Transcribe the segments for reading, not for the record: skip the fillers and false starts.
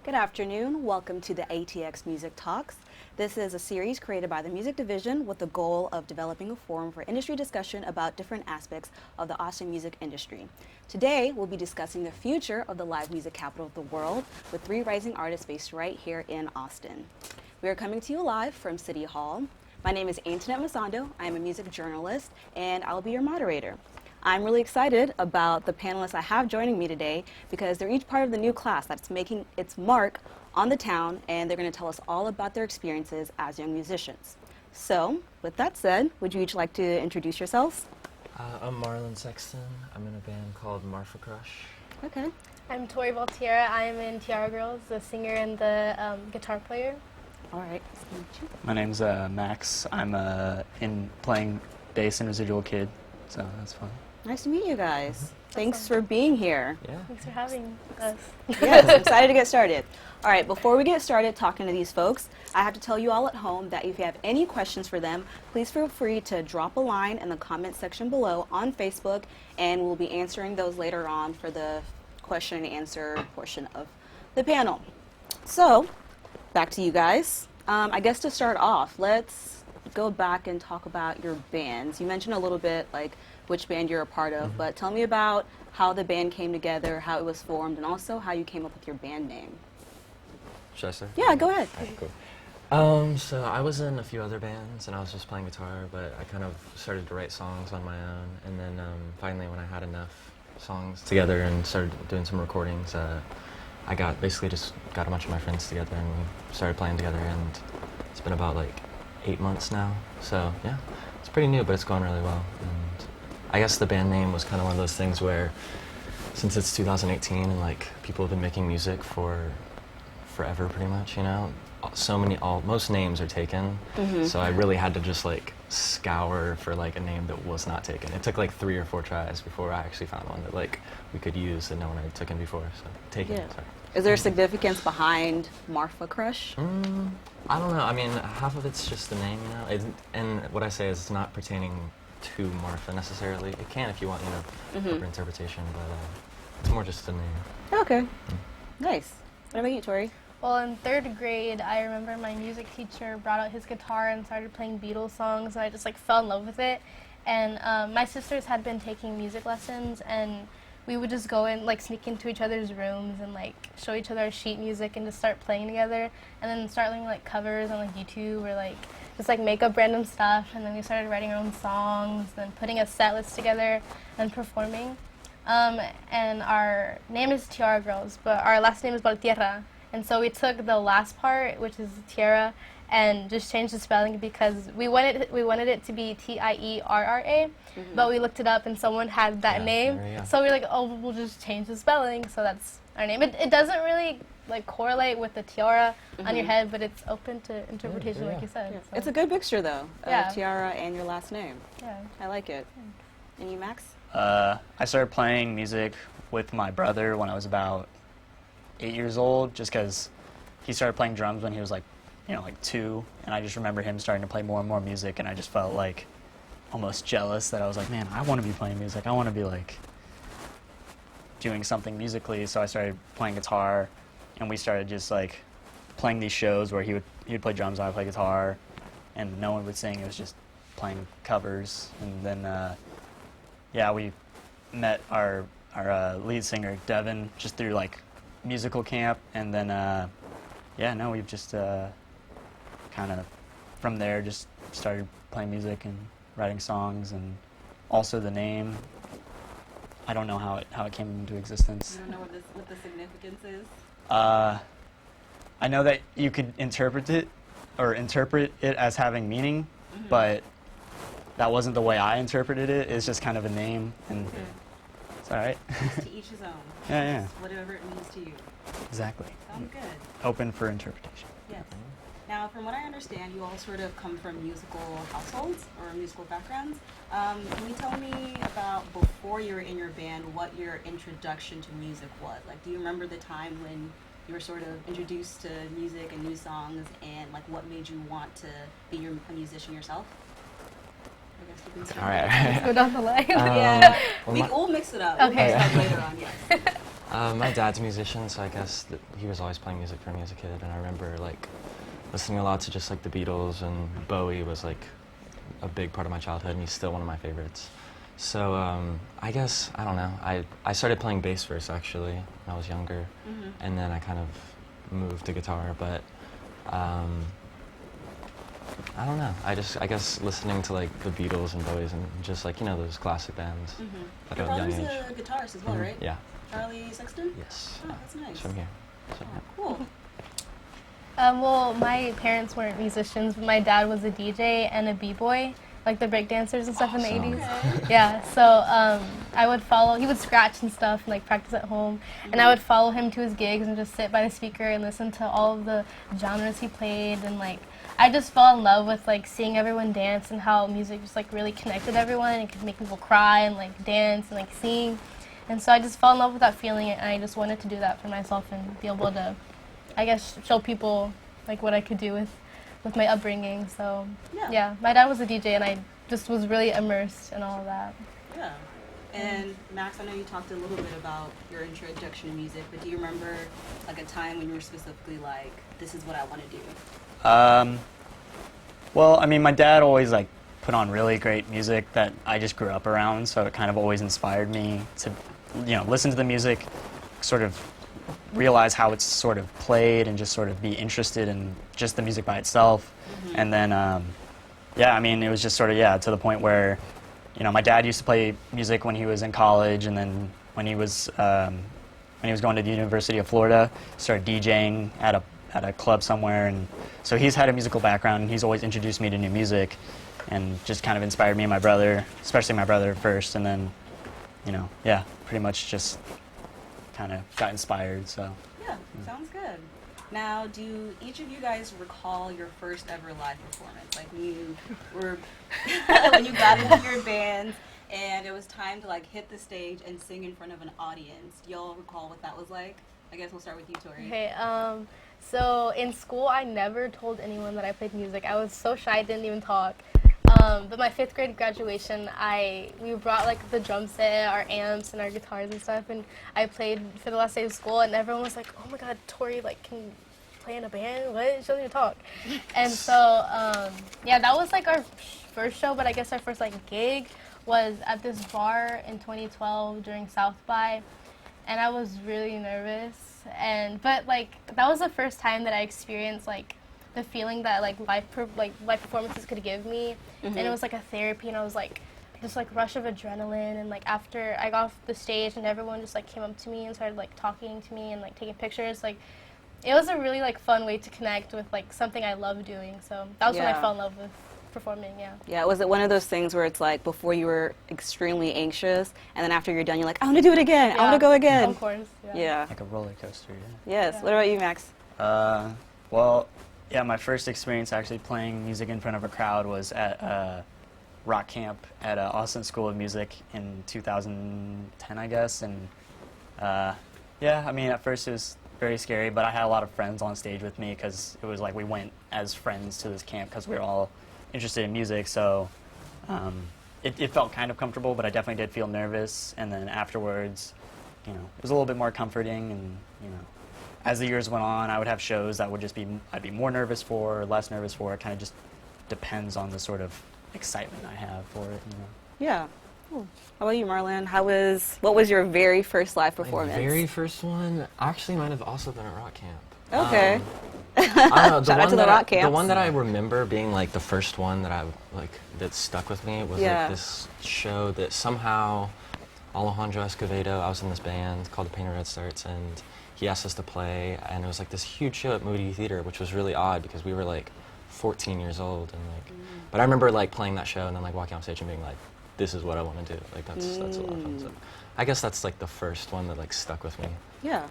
Good afternoon. Welcome to the ATXmusic Talks. This is a series created by the music division with the goal of developing a forum for industry discussion about different aspects of the Austin music industry. Today, we'll be discussing the future of the live music capital of the world with three rising artists based right here in Austin. We are coming to you live from City Hall. My name is Antonette Masando. I am a music journalist, and I'll be your moderator. I'm really excited about the panelists I have joining me today because they're each part of the new class that's making its mark on the town, and they're going to tell us all about their experiences as young musicians. So, with that said, would you each like to introduce yourselves? I'm Marlon Sexton. I'm in a band called Marfa Crush. Okay. I'm Tori Baltierra. I'm in Tiara Girls, the singer and the guitar player. All right. My name's Max. I'm in playing bass in Residual Kid, so that's fun. Nice to meet you guys. Thanks for being here. Yeah. Thanks for having us. Yes, I'm excited to get started. All right, before we get started talking to these folks, I have to tell you all at home that if you have any questions for them, please feel free to drop a line in the comment section below on Facebook, and we'll be answering those later on for the question and answer portion of the panel. So, back to you guys. I guess to start off, let's go back and talk about your bands. You mentioned a little bit like which band you're a part of, but tell me about how the band came together, how it was formed, and also how you came up with your band name. Should I start? Yeah, go ahead. Alright, cool. So I was in a few other bands, and I was just playing guitar, but I kind of started to write songs on my own, and then finally when I had enough songs together and started doing some recordings, I basically just got a bunch of my friends together and we started playing together, and it's been about like 8 months now. So yeah, it's pretty new, but it's going really well. And I guess the band name was kind of one of those things where, since it's 2018 and like people have been making music for forever pretty much, you know, most names are taken, so I really had to just like scour for like a name that was not taken. It took like 3 or 4 tries before I actually found one that like we could use that no one had taken before, so take it. Sorry. Is there significance behind Marfa Crush? I don't know. I mean, half of it's just the name, you know, and what I say is it's not pertaining to Marfa necessarily. It can if you want, you know, interpretation, but it's more just the name. Okay. Nice. What about you, Tori? Well, in 3rd grade, I remember my music teacher brought out his guitar and started playing Beatles songs, and I just like fell in love with it. And my sisters had been taking music lessons, and we would just go and like sneak into each other's rooms and like show each other our sheet music and just start playing together, and then start learning like covers on like YouTube or like just like make up random stuff. And then we started writing our own songs, then putting a set list together and performing. And our name is Tiara Girls, but our last name is Baltierra. And so we took the last part, which is Tiara, and just changed the spelling because we wanted it to be Tierra, but we looked it up and someone had that name, so we were like, oh, we'll just change the spelling. So that's our name. It doesn't really like correlate with the tiara on your head, but it's open to interpretation, like you said. Yeah. So. It's a good mixture, though. Yeah. Tiara and your last name. Yeah. I like it. And you, Max? I started playing music with my brother when I was about 8 years old, just because he started playing drums when he was like 2, and I just remember him starting to play more and more music, and I just felt like almost jealous that I was like, man, I want to be playing music. I want to be like doing something musically. So I started playing guitar, and we started just like playing these shows where he would play drums and I would play guitar, and no one would sing. It was just playing covers. And then we met our lead singer Devin just through like musical camp, and then we've just kind of from there just started playing music and writing songs. And also the name, I don't know how it came into existence. You don't know what the significance is? I know that you could interpret it as having meaning, but that wasn't the way I interpreted it. It's just kind of a name, and it's all right. To each his own. Yeah. Whatever it means to you. Exactly. Sounds good. Open for interpretation. Yes. Now, from what I understand, you all sort of come from musical households or musical backgrounds. Can you tell me about, before you were in your band, what your introduction to music was? Like, do you remember the time when you were sort of introduced to music and new songs, and like what made you want to be a musician yourself? I guess you can start. All right. Go down the line. We'll mix it up. Okay. We'll mix it up later on, yes. My dad's a musician, so I guess that he was always playing music for me as a kid, and I remember like listening a lot to just like the Beatles, and Bowie was like a big part of my childhood, and he's still one of my favorites. So I guess, I don't know, I started playing bass first actually when I was younger, and then I kind of moved to guitar, but I don't know, I guess listening to like the Beatles and Bowies and just like, you know, those classic bands at a Your young brother's age. a guitarist as well, right? Yeah. Charlie Sexton? Yes. Oh, that's nice. He's from here. So, Oh, cool. Well, my parents weren't musicians, but my dad was a DJ and a b-boy, like the breakdancers and stuff in the Awesome. 80s. Yeah, so I would follow, he would scratch and stuff and like practice at home, and I would follow him to his gigs and just sit by the speaker and listen to all of the genres he played, and like I just fell in love with like seeing everyone dance and how music just like really connected everyone and could make people cry and like dance and like sing. And so I just fell in love with that feeling, and I just wanted to do that for myself and be able to, I guess, show people like what I could do with my upbringing. So yeah, my dad was a DJ, and I just was really immersed in all of that. Yeah. And Max, I know you talked a little bit about your introduction to music, but do you remember like a time when you were specifically like, this is what I want to do? Well, I mean, my dad always like put on really great music that I just grew up around, so it kind of always inspired me to, you know, listen to the music, sort of realize how it's sort of played, and just sort of be interested in just the music by itself. And then, yeah, I mean, it was just sort of, yeah, to the point where, you know, my dad used to play music when he was in college, and then when he was going to the University of Florida, started DJing at a club somewhere, and so he's had a musical background, and he's always introduced me to new music, and just kind of inspired me and my brother, especially my brother first, and then, you know, yeah, pretty much just kind of got inspired, so. Yeah, sounds good. Now, do each of you guys recall your first ever live performance? Like when you were, when you got into your band and it was time to like hit the stage and sing in front of an audience. Do y'all recall what that was like? I guess we'll start with you, Tori. Okay, so in school, I never told anyone that I played music. I was so shy, I didn't even talk. But my 5th grade graduation, we brought like the drum set, our amps, and our guitars and stuff, and I played for the last day of school, and everyone was like, "Oh my God, Tori, like, can you play in a band? What? She doesn't even talk." And so, yeah, that was like our first show, but I guess our first like gig was at this bar in 2012 during South by, and I was really nervous, but like that was the first time that I experienced like the feeling that like live performances could give me, and it was like a therapy, and I was like this like rush of adrenaline, and like after I got off the stage and everyone just like came up to me and started like talking to me and like taking pictures, like it was a really like fun way to connect with like something I love doing. So that was when I fell in love with performing. Yeah, was it one of those things where it's like before you were extremely anxious, and then after you're done, you're like, I want to do it again. I want to go again. Of course. Yeah. Like a roller coaster, yeah. Yes. Yeah. What about you, Max? Well, yeah, my first experience actually playing music in front of a crowd was at rock camp at Austin School of Music in 2010, I guess. And yeah, I mean, at first it was very scary, but I had a lot of friends on stage with me because it was like we went as friends to this camp because we were all interested in music. So it felt kind of comfortable, but I definitely did feel nervous. And then afterwards, you know, it was a little bit more comforting, and, you know, as the years went on, I would have shows that would just be, I'd be more nervous for, or less nervous for. It kind of just depends on the sort of excitement I have for it, you know. Yeah. Cool. How about you, Marlon? What was your very first live performance? My very first one actually might have also been at rock camp. Okay. I don't know, Shout out to the rock camps. The one that I remember being like the first one that that stuck with me was like this show that somehow Alejandro Escovedo, I was in this band called the Painted Red Starts, and he asked us to play, and it was like this huge show at Moody Theater, which was really odd because we were like 14 years old, and like, but I remember like playing that show and then like walking off stage and being like, this is what I want to do. Like that's a lot of fun. So I guess that's like the first one that like stuck with me. Yeah.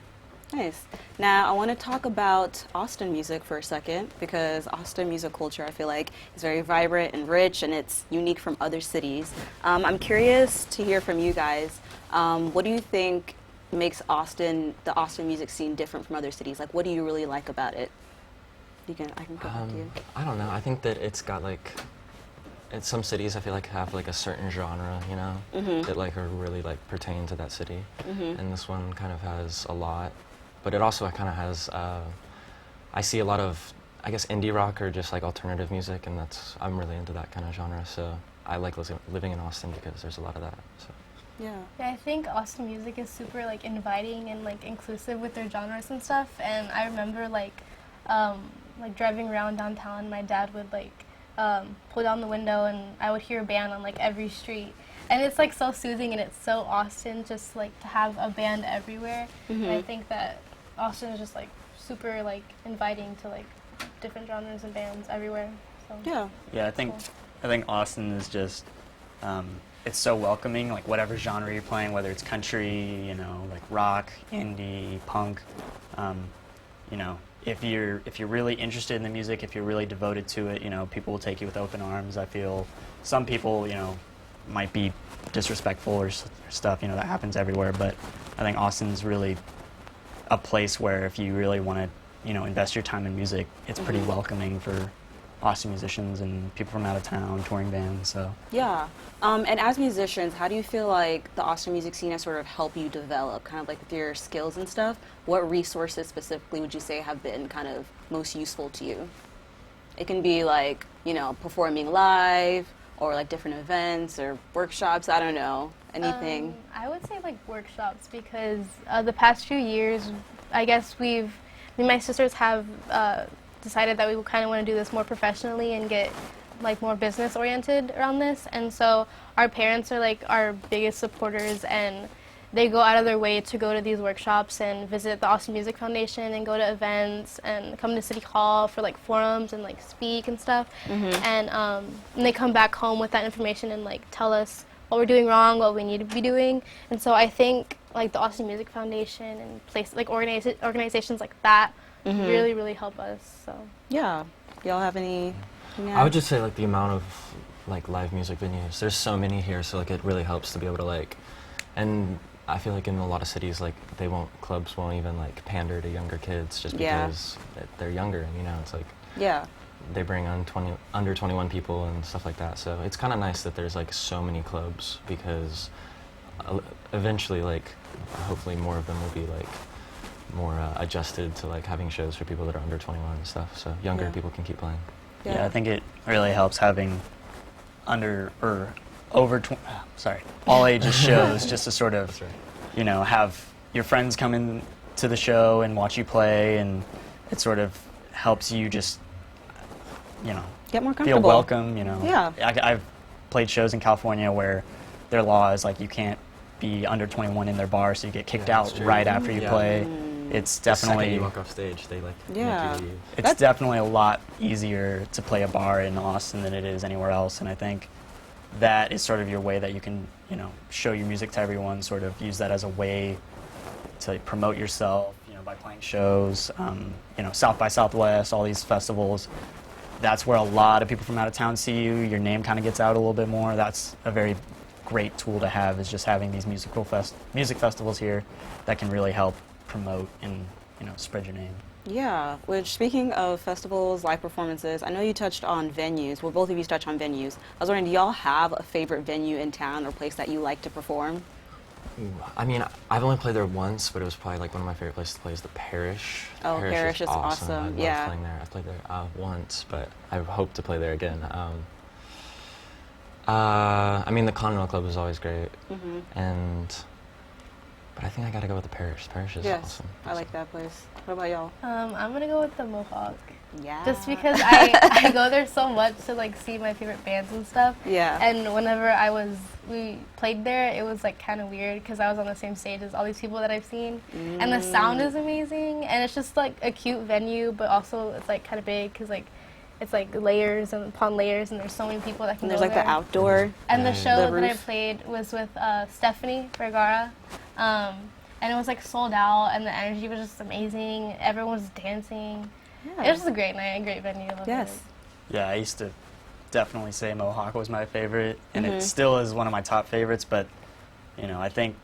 Nice. Now, I want to talk about Austin music for a second, because Austin music culture, I feel like, is very vibrant and rich, and it's unique from other cities. I'm curious to hear from you guys. What do you think makes the Austin music scene different from other cities? Like, what do you really like about it? I can go back to you. I don't know. I think that it's got like some cities I feel like have like a certain genre, you know, that like are really like pertain to that city, and this one kind of has a lot, but it also kind of has. I see a lot of, I guess, indie rock or just like alternative music, and I'm really into that kind of genre. So I like living in Austin because there's a lot of that. So. Yeah. Yeah, I think Austin music is super like inviting and like inclusive with their genres and stuff. And I remember like driving around downtown, my dad would like pull down the window and I would hear a band on like every street. And it's like so soothing and it's so Austin just like to have a band everywhere. And I think that Austin is just like super like inviting to like different genres and bands everywhere. So Yeah, I think Austin is just it's so welcoming, like whatever genre you're playing, whether it's country, you know, like rock, indie, punk, you know, if you're really interested in the music, if you're really devoted to it, you know, people will take you with open arms. I feel some people, you know, might be disrespectful or stuff, you know, that happens everywhere, but I think Austin's really a place where if you really want to, you know, invest your time in music, it's pretty welcoming for Austin musicians and people from out of town, touring bands, so. Yeah. And as musicians, how do you feel like the Austin music scene has sort of helped you develop, kind of like with your skills and stuff? What resources specifically would you say have been kind of most useful to you? It can be like, you know, performing live or like different events or workshops, I don't know, anything. I would say like workshops because the past few years, I guess me and my sisters have decided that we kind of want to do this more professionally and get like more business oriented around this, and so our parents are like our biggest supporters and they go out of their way to go to these workshops and visit the Austin Music Foundation and go to events and come to City Hall for like forums and like speak and stuff, and they come back home with that information and like tell us what we're doing wrong, what we need to be doing. And so I think like the Austin Music Foundation and organizations like that really, really help us. So Yeah. Y'all have any? I would just say like the amount of like live music venues. There's so many here, so like it really helps to be able to like, and I feel like in a lot of cities like clubs won't even like pander to younger kids just because they're younger, and you know it's like they bring on under 21 people and stuff like that. So it's kind of nice that there's like so many clubs because eventually like hopefully more of them will be like more adjusted to like having shows for people that are under 21 and stuff, so younger people can keep playing. Yeah, I think it really helps having all ages shows just to sort of, you know, have your friends come in to the show and watch you play, and it sort of helps you just, you know, get more comfortable. Feel welcome, you know. Yeah. I've played shows in California where their law is like you can't be under 21 in their bar, so you get kicked out right after you play. It's definitely, the second you walk off stage, they like make you leave. It's definitely a lot easier to play a bar in Austin than it is anywhere else, and I think that is sort of your way that you can, you know, show your music to everyone, sort of use that as a way to promote yourself, you know, by playing shows, you know, South by Southwest, all these festivals. That's where a lot of people from out of town see you. Your name kind of gets out a little bit more. That's a very great tool to have, is just having these music festivals here that can really help promote and, you know, spread your name. Yeah, which speaking of festivals, live performances, I know you touched on venues. Well, both of you touched on venues. I was wondering, do y'all have a favorite venue in town or place that you like to perform? I mean, I've only played there once, but it was probably like one of my favorite places to play is the Parish. Oh, Parish is awesome. I love playing there. I've played there once, but I hope to play there again. I mean, the Continental Club is always great, but I think I gotta go with the Parish. Parish is awesome. I like that place. What about y'all? I'm gonna go with the Mohawk. Yeah. Just because I go there so much to like see my favorite bands and stuff. Yeah. And whenever we played there, it was like kind of weird because I was on the same stage as all these people that I've seen, and the sound is amazing, and it's just like a cute venue, but also it's like kind of big because like it's like layers and upon layers, and there's so many people that can there's go like there. the outdoor. And the show the that I played was with Stephanie Vergara, and it was like sold out, and the energy was just amazing. Everyone was dancing. Yeah. It was just a great night, a great venue. I loved it. Yeah, I used to definitely say Mohawk was my favorite, and it still is one of my top favorites, but, you know, I think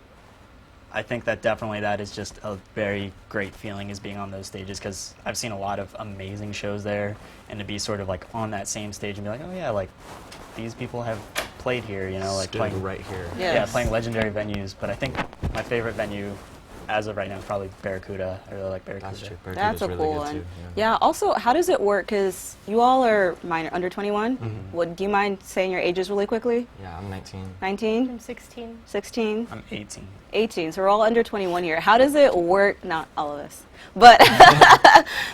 I think that definitely that is just a very great feeling is being on those stages, because I've seen a lot of amazing shows there, and to be sort of like on that same stage and be like, oh yeah, like these people have played here, you know, like Stood playing right here. Yes. yeah, playing legendary venues. But I think my favorite venue as of right now is probably Barracuda. I really like Barracuda. That's true. That's a Barracuda's cool really one. good too. Yeah. Also, how does it work? Because you all are minor, under 21. Would do you mind saying your ages really quickly? Yeah, I'm 19. 19, I'm 16. 16, I'm 18. 18. So we're all under 21 here. How does it work? Not all of us, but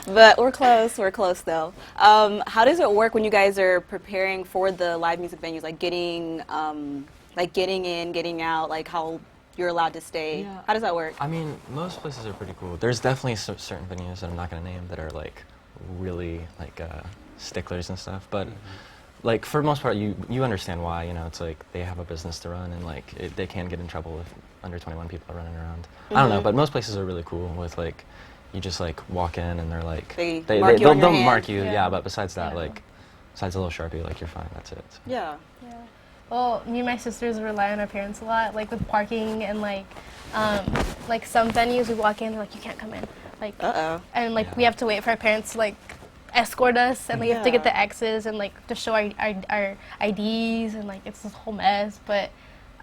but we're close. We're close though. How does it work when you guys are preparing for the live music venues? Like getting in, getting out. Like how you're allowed to stay. Yeah. How does that work? I mean, most places are pretty cool. There's definitely certain venues that I'm not going to name that are like really like sticklers and stuff. But like for the most part, you understand why. You know, it's like they have a business to run, and like they can get in trouble if under 21 people are running around. I don't know, but most places are really cool with like you just like walk in and they're like They mark you on your they'll hand. mark you. Yeah. Yeah, but besides that, Yeah. like besides a little Sharpie, like you're fine. That's it. So. Yeah. Yeah. Well, me and my sisters rely on our parents a lot, like with parking and like some venues we walk in, they're like, you can't come in. Like, and like we have to wait for our parents to like escort us, and we have to get the X's and like to show our IDs, and like it's this whole mess. But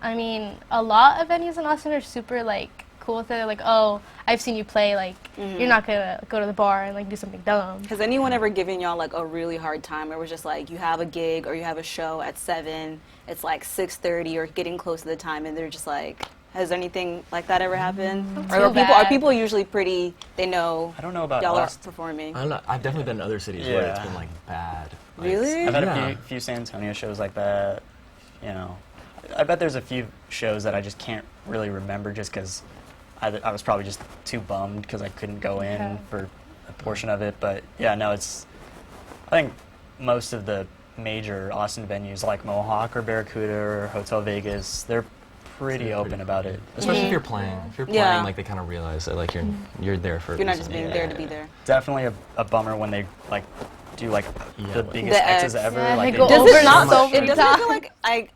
I mean, a lot of venues in Austin are super like cool with it. They're like, oh, I've seen you play. Like, you're not gonna go to the bar and like do something dumb. Has anyone ever given y'all like a really hard time? It was just like you have a gig or you have a show at 7, it's like 6:30 or getting close to the time, and they're just like, has anything like that ever happened? Or Feel are bad. people usually pretty? They know I don't know about y'all are Austin. performing. I don't know. I've definitely been in other cities where it's Yeah. been like bad. Like, Really? I've had Yeah. a few San Antonio shows like that. You know, I bet there's a few shows that I just can't really remember just because I was probably just too bummed because I couldn't go in Yeah. for a portion of it. But yeah, no, I think most of the major Austin venues like Mohawk or Barracuda or Hotel Vegas, they're pretty open about it. Especially if you're playing. If you're playing, Yeah. like they kind of realize that like you're there for. a You're not reason. just being there to be there. Definitely a bummer when they like do like Yeah, the like- biggest The X's X. ever. Yeah, like they go Does over it not? so It many doesn't feel times. like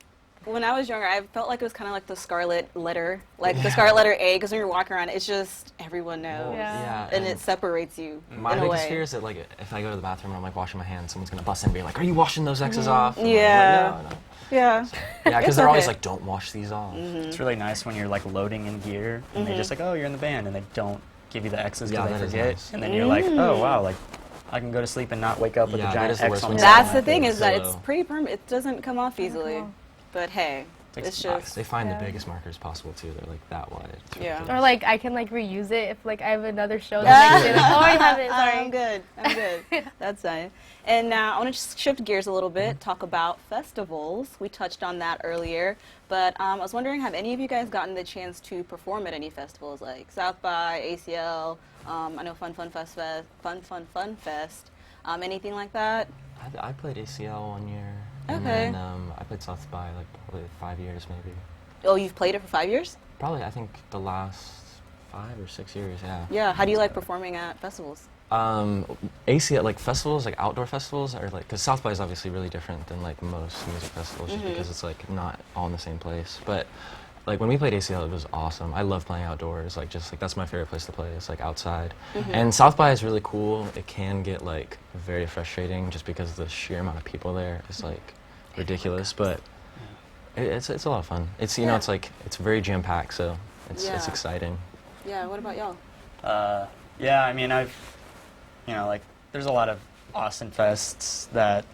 when I was younger, I felt like it was kind of like the scarlet letter, like the scarlet letter A, because when you're walking around, it's just everyone knows, Yeah. and it separates you My in a biggest way. fear is that like if I go to the bathroom and I'm like washing my hands, someone's gonna bust in and be like, "Are you washing those X's off?" And I'm like, Yeah. "No, no." Yeah. Yeah, because It's they're always okay. like, "Don't wash these off." It's really nice when you're like loading in gear and they just like, oh, you're in the band, and they don't give you the X's Yeah, because they that is forget, nice. and then you're like, oh wow, like I can go to sleep and not wake up with Yeah, a that giant is the X worst on when the you're That's side. the thing, big is that it's pillow. pretty permanent. It doesn't come off easily. off. But hey, it's just They find Yeah. the biggest markers possible too. They're like that wide. It's Yeah. ridiculous. Or like I can like reuse it if like I have another show the Ah. next day. Like, oh, I have it. Sorry. I'm good. I'm good. That's nice. And now I want to shift gears a little bit, talk about festivals. We touched on that earlier, but I was wondering, have any of you guys gotten the chance to perform at any festivals like South by, ACL? I know Fun Fest. Anything like that? I played ACL 1 year. And Okay. then I played South by like probably 5 years maybe. Oh, you've played it for 5 years? Probably I think the last 5 or 6 years. Yeah. Yeah. How do you like performing at festivals? ACL like festivals, like outdoor festivals, are like because South by is obviously really different than like most music festivals, just because it's like not all in the same place. But like when we played ACL, it was awesome. I love playing outdoors. Like just like that's my favorite place to play. It's like outside. And South by is really cool. It can get like very frustrating just because the sheer amount of people there is like ridiculous. But it's a lot of fun. It's you know Yeah. it's like it's very jam packed, so it's Yeah. exciting. Yeah. What about y'all? Yeah, I mean, like, there's a lot of Austin fests that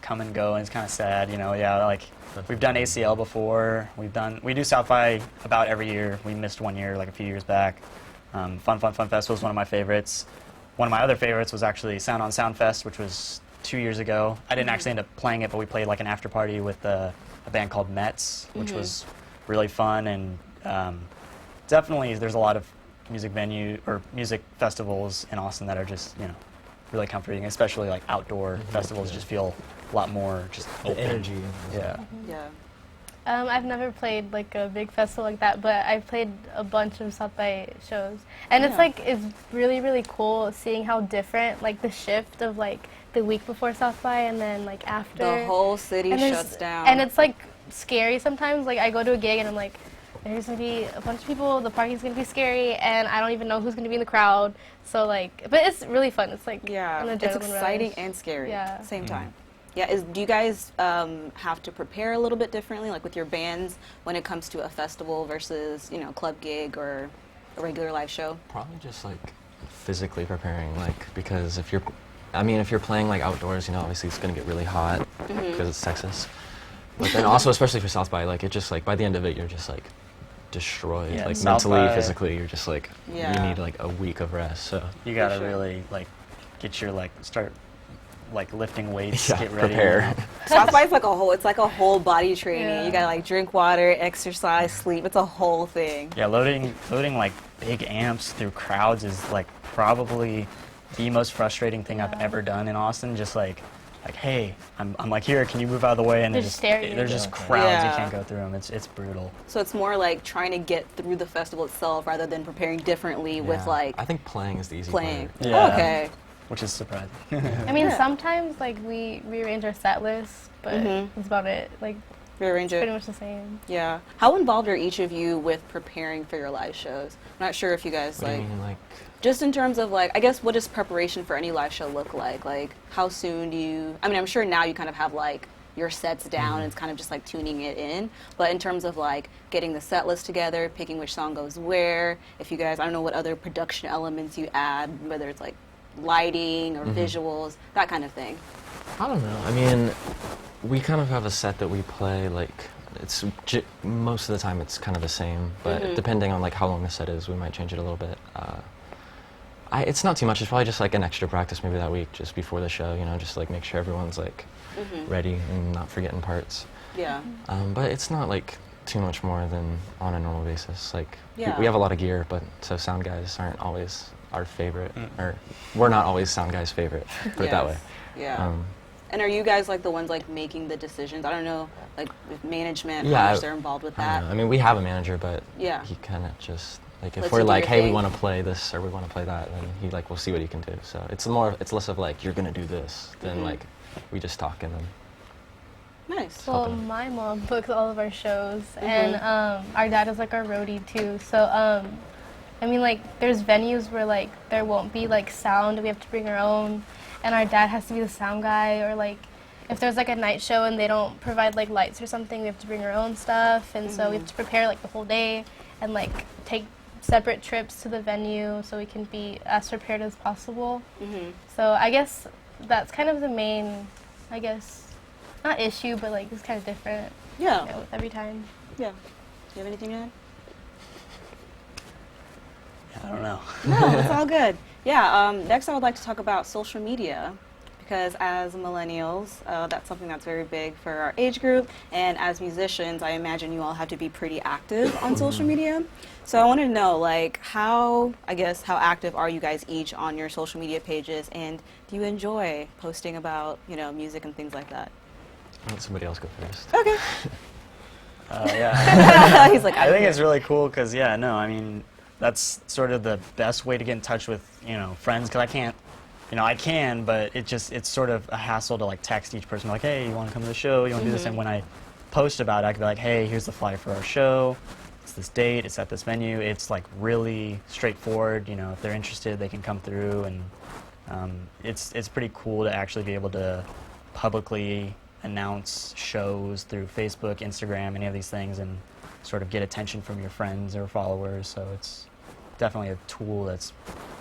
come and go, and it's kind of sad, you know. Yeah, like, we've done ACL before. We do South by about every year. We missed 1 year, like, a few years back. Fun Fest was one of my favorites. One of my other favorites was actually Sound on Sound Fest, which was 2 years ago. I didn't actually end up playing it, but we played, like, an after party with a band called Mets, which was really fun, and definitely there's a lot of music festivals in Austin that are just, you know, really comforting, especially like outdoor festivals just feel a lot more just The open. energy. Yeah. Yeah. I've never played like a big festival like that, but I've played a bunch of South by shows, and it's really really cool seeing how different like the shift of like the week before South by and then like after The whole city and there's- shuts down. and it's like scary sometimes. Like I go to a gig and I'm like, there's gonna be a bunch of people, the parking's gonna be scary, and I don't even know who's gonna be in the crowd. So like, but it's really fun. It's like an it's adrenaline exciting rush. and scary at the same Mhm. time. Yeah, do you guys have to prepare a little bit differently, like with your bands, when it comes to a festival versus, you know, club gig or a regular live show? Probably just like physically preparing, like, because if you're playing like outdoors, you know, obviously it's gonna get really hot because it's Texas. But then also, especially for South by, like, it just like by the end of it, you're just like destroyed, Yeah, like South mentally, by- physically. You're just like Yeah. you need like a week of rest. So You gotta sure. really like get your start like lifting weights, yeah, get ready. prepare. South by is like it's like a whole body training. Yeah. You gotta like drink water, exercise, sleep. It's a whole thing. Yeah, loading like big amps through crowds is like probably the most frustrating thing I've ever done in Austin. Just like hey, I'm like here, can you move out of the way? And They there's just stare at you. there's just Yeah. crowds, Yeah. you can't go through them. It's brutal. So it's more like trying to get through the festival itself rather than preparing differently with Yeah. like I think playing is the easy playing. part. Yeah. Okay. Which is surprising. I mean, Yeah. sometimes like we rearrange our set list, but that's about it. Like Rearrange pretty it. much the same. Yeah. How involved are each of you with preparing for your live shows? I'm not sure if you guys What do like you mean, like? just in terms of like, I guess, what does preparation for any live show look like? Like, how soon do you, I mean, I'm sure now you kind of have like your sets down and it's kind of just like tuning it in. But in terms of like getting the set list together, picking which song goes where, if you guys, I don't know what other production elements you add, whether it's like lighting or visuals, that kind of thing. I don't know. I mean, we kind of have a set that we play, like, most of the time it's kind of the same, but depending on like how long the set is, we might change it a little bit. It's not too much. It's probably just like an extra practice maybe that week just before the show, you know, just like make sure everyone's like ready and not forgetting parts. Yeah. But it's not like too much more than on a normal basis. Like Yeah. we have a lot of gear, but so sound guys aren't always our favorite, or we're not always sound guys' favorite. Put it that way. Yeah. And are you guys like the ones like making the decisions? I don't know, like with management, Yeah, how much they're involved with I that. don't know. I mean, we have a manager, but Yeah. he kind of just like if Lets we're you do like, your hey, we thing. want to play this or we want to play that, then he like will see what he can do. So it's less of like you're gonna do this than like we just talk and then. Nice. Well, Helping. my mom books all of our shows, and our dad is like our roadie too. So, I mean, like, there's venues where like there won't be like sound, we have to bring our own, and our dad has to be the sound guy. Or like, if there's like a night show and they don't provide like lights or something, we have to bring our own stuff, and so we have to prepare like the whole day and like take separate trips to the venue so we can be as prepared as possible. So I guess that's kind of the main, I guess. Not issue, but like it's kind of different. Yeah. You know, with every time. Yeah. Do you have anything to add? I don't know. No, it's all good. Yeah, next I would like to talk about social media, because as millennials, that's something that's very big for our age group, and as musicians, I imagine you all have to be pretty active on social media. So I want to know, like, how active are you guys each on your social media pages, and do you enjoy posting about, you know, music and things like that? I'll let somebody else go first. Okay. Yeah. He's like, I think it's really cool because, yeah, no, I mean, that's sort of the best way to get in touch with, you know, friends, because I can't, you know, I can, but it's sort of a hassle to, like, text each person, like, hey, you want to come to the show, you want to do this, and when I post about it, I can be like, hey, here's the flyer for our show, it's this date, it's at this venue, it's, like, really straightforward, you know, if they're interested, they can come through, and it's pretty cool to actually be able to publicly announce shows through Facebook, Instagram, any of these things, and sort of get attention from your friends or followers. So it's definitely a tool that's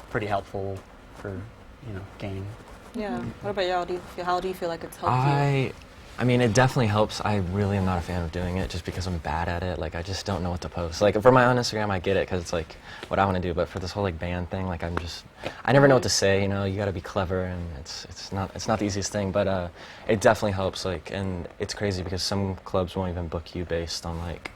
pretty helpful for, you know, gaining. Yeah. What about y'all? How do you feel like it's helped you? I mean, it definitely helps. I really am not a fan of doing it just because I'm bad at it. Like, I just don't know what to post. Like, for my own Instagram, I get it because it's, like, what I want to do. But for this whole, like, band thing, like, I never know what to say, you know? You got to be clever, and it's not the easiest thing. But it definitely helps, like, and it's crazy because some clubs won't even book you based on, like,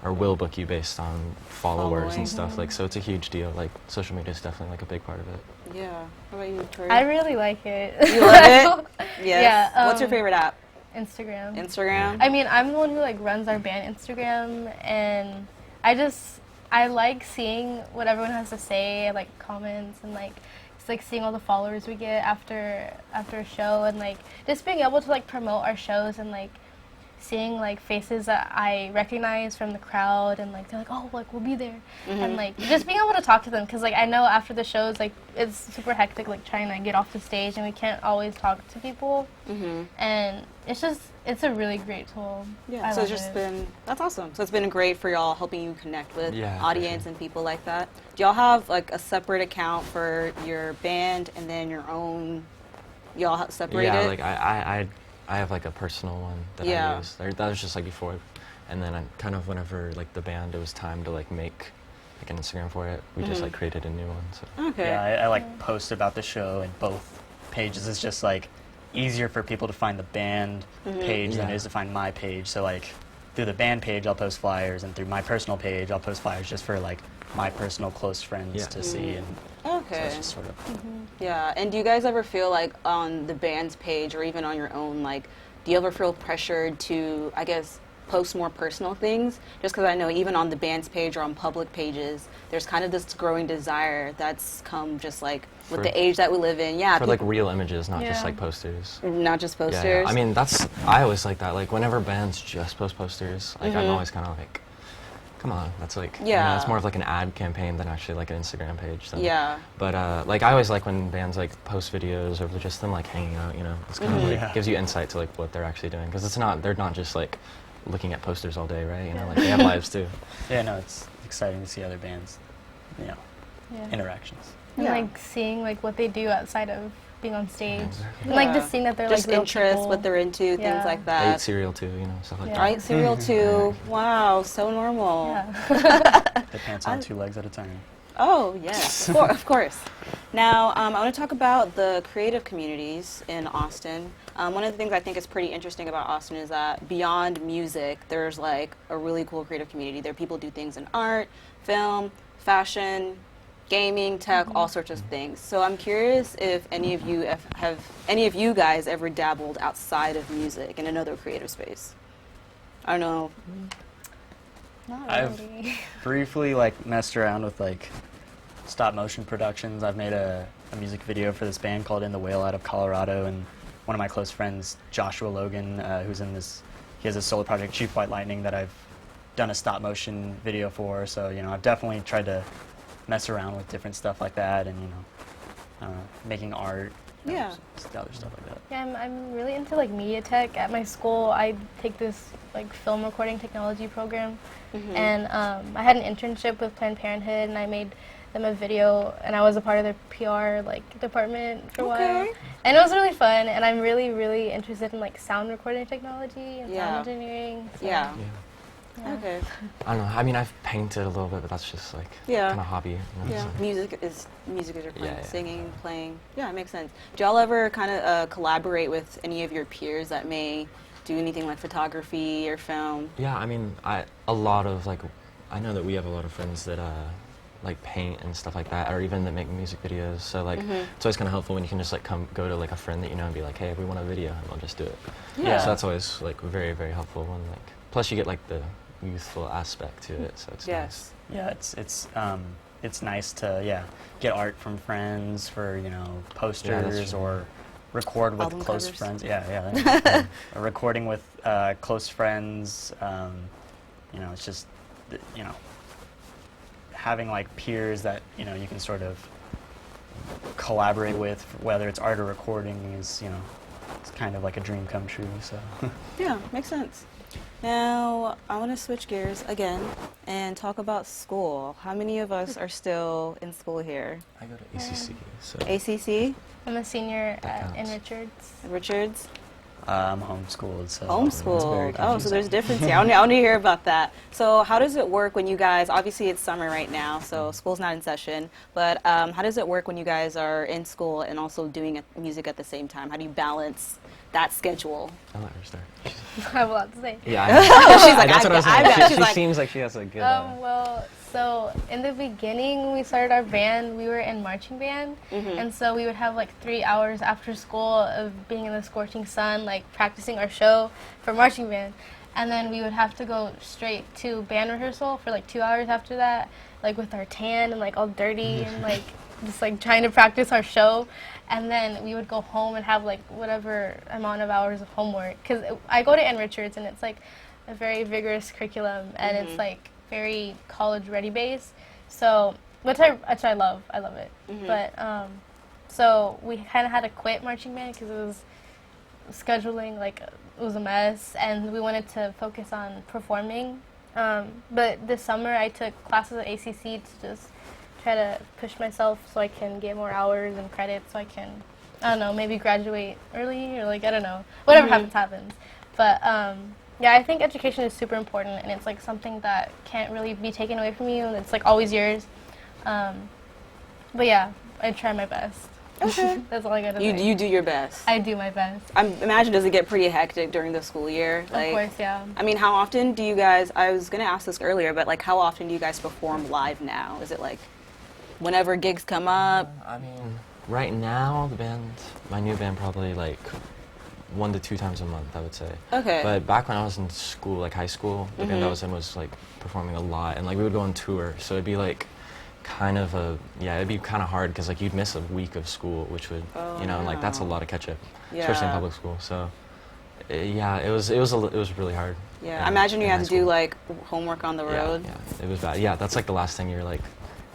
or will book you based on followers and stuff. Like, so it's a huge deal. Like, social media is definitely, like, a big part of it. Yeah. What about you, Tori? I really like it. You love it? Yes. Yeah. What's your favorite app? Instagram. Instagram? I mean, I'm the one who like runs our band Instagram, and I like seeing what everyone has to say, like comments, and like just like seeing all the followers we get after a show, and like just being able to like promote our shows and like seeing like faces that I recognize from the crowd, and like they're like, oh, like we'll be there, and like just being able to talk to them, because like I know after the shows, like it's super hectic, like trying to get off the stage, and we can't always talk to people, and it's a really great tool. Yeah, I so it's love just it. been, that's awesome. So it's been great for y'all, helping you connect with Yeah, for audience sure. and people like that. Do y'all have like a separate account for your band and then your own, y'all separate Yeah, it? like I have like a personal one that Yeah. I use. That was just like before, and then I kind of whenever like the band, it was time to like make like an Instagram for it. We just like created a new one. So. Okay. Yeah, I like post about the show in both pages. It's just like easier for people to find the band page than it Yeah. is to find my page. So like through the band page, I'll post flyers, and through my personal page, I'll post flyers just for like my personal close friends Yeah. to see. And so Okay. it's just sort of Yeah, and do you guys ever feel like on the band's page or even on your own, like, do you ever feel pressured to, I guess, post more personal things? Just because I know even on the band's page or on public pages, there's kind of this growing desire that's come just like with For- the age that we live in. Yeah, For like real images, not just Yeah. like posters. not just Yeah, posters. yeah. I mean, I always like that. Like whenever bands just post posters, like I'm always kind of like, come on, that's like, you know, Yeah. it's more of like an ad campaign than actually like an Instagram page. So. Yeah. But like I always like when bands like post videos or just them like hanging out. You know, it's kind of like Yeah. gives you insight to like what they're actually doing, because they're not just like looking at posters all day, right? You know, like they have lives too. yeah, no, it's exciting to see other bands, you know, Yeah. interactions. And Yeah. like seeing like what they do outside of being on stage, Exactly. and like Yeah. just seeing that they're just like real interests, people. what they're into, Yeah. things like They eat that. cereal too, you know, stuff like Yeah. that. Right, cereal too. Wow, so normal. Yeah. They pants on two legs at a time. Oh, yes, of course. Now, I want to talk about the creative communities in Austin. One of the things I think is pretty interesting about Austin is that beyond music, there's like a really cool creative community. There are people who do things in art, film, fashion, gaming, tech, all sorts of things. So I'm curious if any of you have any of you guys ever dabbled outside of music in another creative space. I don't know. Not I've- really. Briefly like messed around with like stop motion productions. I've made a music video for this band called In the Whale out of Colorado, and one of my close friends, Joshua Logan, who's in this, he has a solo project, Chief White Lightning, that I've done a stop motion video for. So, you know, I've definitely tried to mess around with different stuff like that, and, you know, making art, you know, Yeah. just other stuff like that. Yeah, I'm really into like media tech. At my school, I take this like film recording technology program, and I had an internship with Planned Parenthood, and I made them a video, and I was a part of their PR like department for a while, Okay. and it was really fun. And I'm really interested in like sound recording technology and Yeah. sound engineering. So, Yeah. yeah. Okay. I don't know. I mean, I've painted a little bit, but that's just like Yeah. kind of hobby. You know, Yeah, so. music is your playing, Yeah, yeah. singing, playing. Yeah, it makes sense. Do y'all ever kind of collaborate with any of your peers that may do anything like photography or film? Yeah, I mean, a lot of like, I know that we have a lot of friends that like paint and stuff like that, or even that make music videos. So like, it's always kind of helpful when you can just like go to like a friend that you know and be like, hey, we want a video, and they'll just do it. Yeah. So that's always like very helpful. When like, plus you get like the youthful aspect to it, so it's Yes. Yeah, it's nice to get art from friends for, you know, posters true. or record with Album close covers. friends. Yeah. Or recording with close friends. You know, it's just you know, having like peers that, you know, you can sort of collaborate with, whether it's art or recording, is, you know, it's kind of like a dream come true. So Yeah, makes sense. Now, I want to switch gears again and talk about school. How many of us are still in school here? I go to ACC, so ACC, I'm a senior That in counts. Richards. Richards? I'm homeschooled. So it's very Homeschooled. Oh, so there's confusing. difference here. I want to hear about that. So how does it work when you guys, obviously it's summer right now, so school's not in session, but how does it work when you guys are in school and also doing music at the same time? How do you balance that schedule? I'll let her start. I have a lot to say. Yeah, I know. She's like, that's what I was I saying. got. She She's like, seems like she has a good. Well, so in the beginning, when we started our band, we were in marching band, and so we would have like 3 hours after school of being in the scorching sun, like practicing our show for marching band, and then we would have to go straight to band rehearsal for like 2 hours after that, like with our tan and like all dirty and like just like trying to practice our show, and then we would go home and have like whatever amount of hours of homework. Because I go to Ann Richards, and it's like a very vigorous curriculum, and it's like very college ready based. So which I love. I love it. But so we kind of had to quit marching band because it was scheduling, like it was a mess, and we wanted to focus on performing. But this summer I took classes at ACC to just try to push myself so I can get more hours and credits so I can, I don't know, maybe graduate early or like, I don't know, whatever happens. But yeah, I think education is super important, and it's like something that can't really be taken away from you. It's like always yours. But yeah, I try my best. Okay. That's all I gotta say. You do your best. I do my best. I imagine, does it get pretty hectic during the school year? Like, Of course, yeah. I mean, how often do you guys, I was going to ask this earlier, but like how often do you guys perform live now? Is it like whenever gigs come up? I mean, right now, my new band, probably like 1 to 2 times a month, I would say. Okay. But back when I was in school, like high school, the band I was in was like performing a lot, and like we would go on tour, so it'd be like kind of it'd be kind of hard because like you'd miss a week of school, which would, you know, like that's a lot of catch up, especially in public school. So yeah, it was really hard. Yeah, I imagine you had to do like homework on the road. Yeah, it was bad. Yeah, that's like the last thing, you're like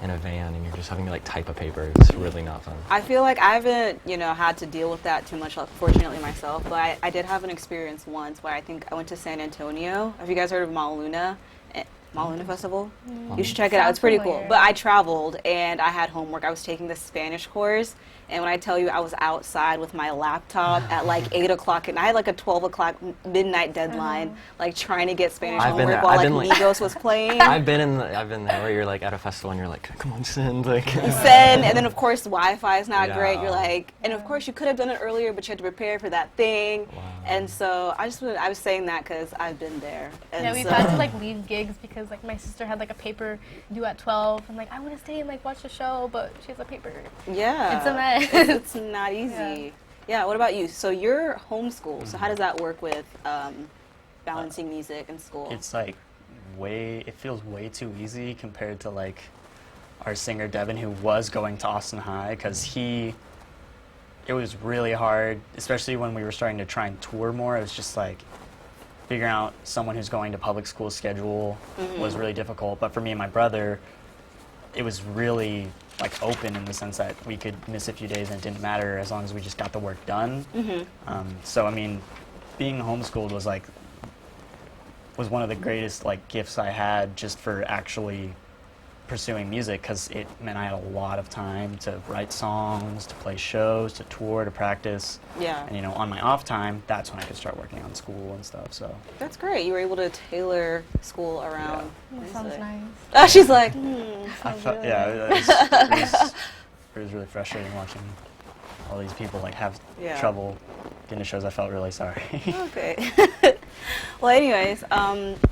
in a van and you're just having to like type a paper. It's really not fun. I feel like I haven't, had to deal with that too much, fortunately, myself. But I did have an experience once where I think I went to San Antonio. Have you guys heard of Maluna Festival? You should check it out. It's pretty cool. But I traveled and I had homework. I was taking the Spanish course. And when I tell you I was outside with my laptop at like 8 o'clock, and I had like a 12 o'clock midnight deadline, like trying to get Spanish homework while like Migos was playing. I've been there where you're like at a festival and you're like, come on, send. Like, send, and then of course Wi-Fi is not great. You're like, and of course you could have done it earlier, but you had to prepare for that thing. Wow. And so I was saying that because I've been there. And yeah, we've had to like leave gigs because like my sister had like a paper due at 12. I'm like, I want to stay and like watch the show, but she has a paper. Yeah. It's a mess. It's not easy. Yeah, what about you? So you're homeschooled. So how does that work with balancing music and school? It's like it feels way too easy compared to like our singer Devin, who was going to Austin High, because it was really hard, especially when we were starting to try and tour more. It was just like figuring out someone who's going to public school schedule was really difficult. But for me and my brother, it was really like open in the sense that we could miss a few days and it didn't matter as long as we just got the work done. So I mean, being homeschooled was one of the greatest like gifts I had just for actually pursuing music, because it meant I had a lot of time to write songs, to play shows, to tour, to practice. Yeah. And on my off time, that's when I could start working on school and stuff. So that's great. You were able to tailor school around. That sounds nice. Oh, she's like, I felt, it was really frustrating watching all these people like have trouble getting to shows. I felt really sorry. Okay. Well, anyways,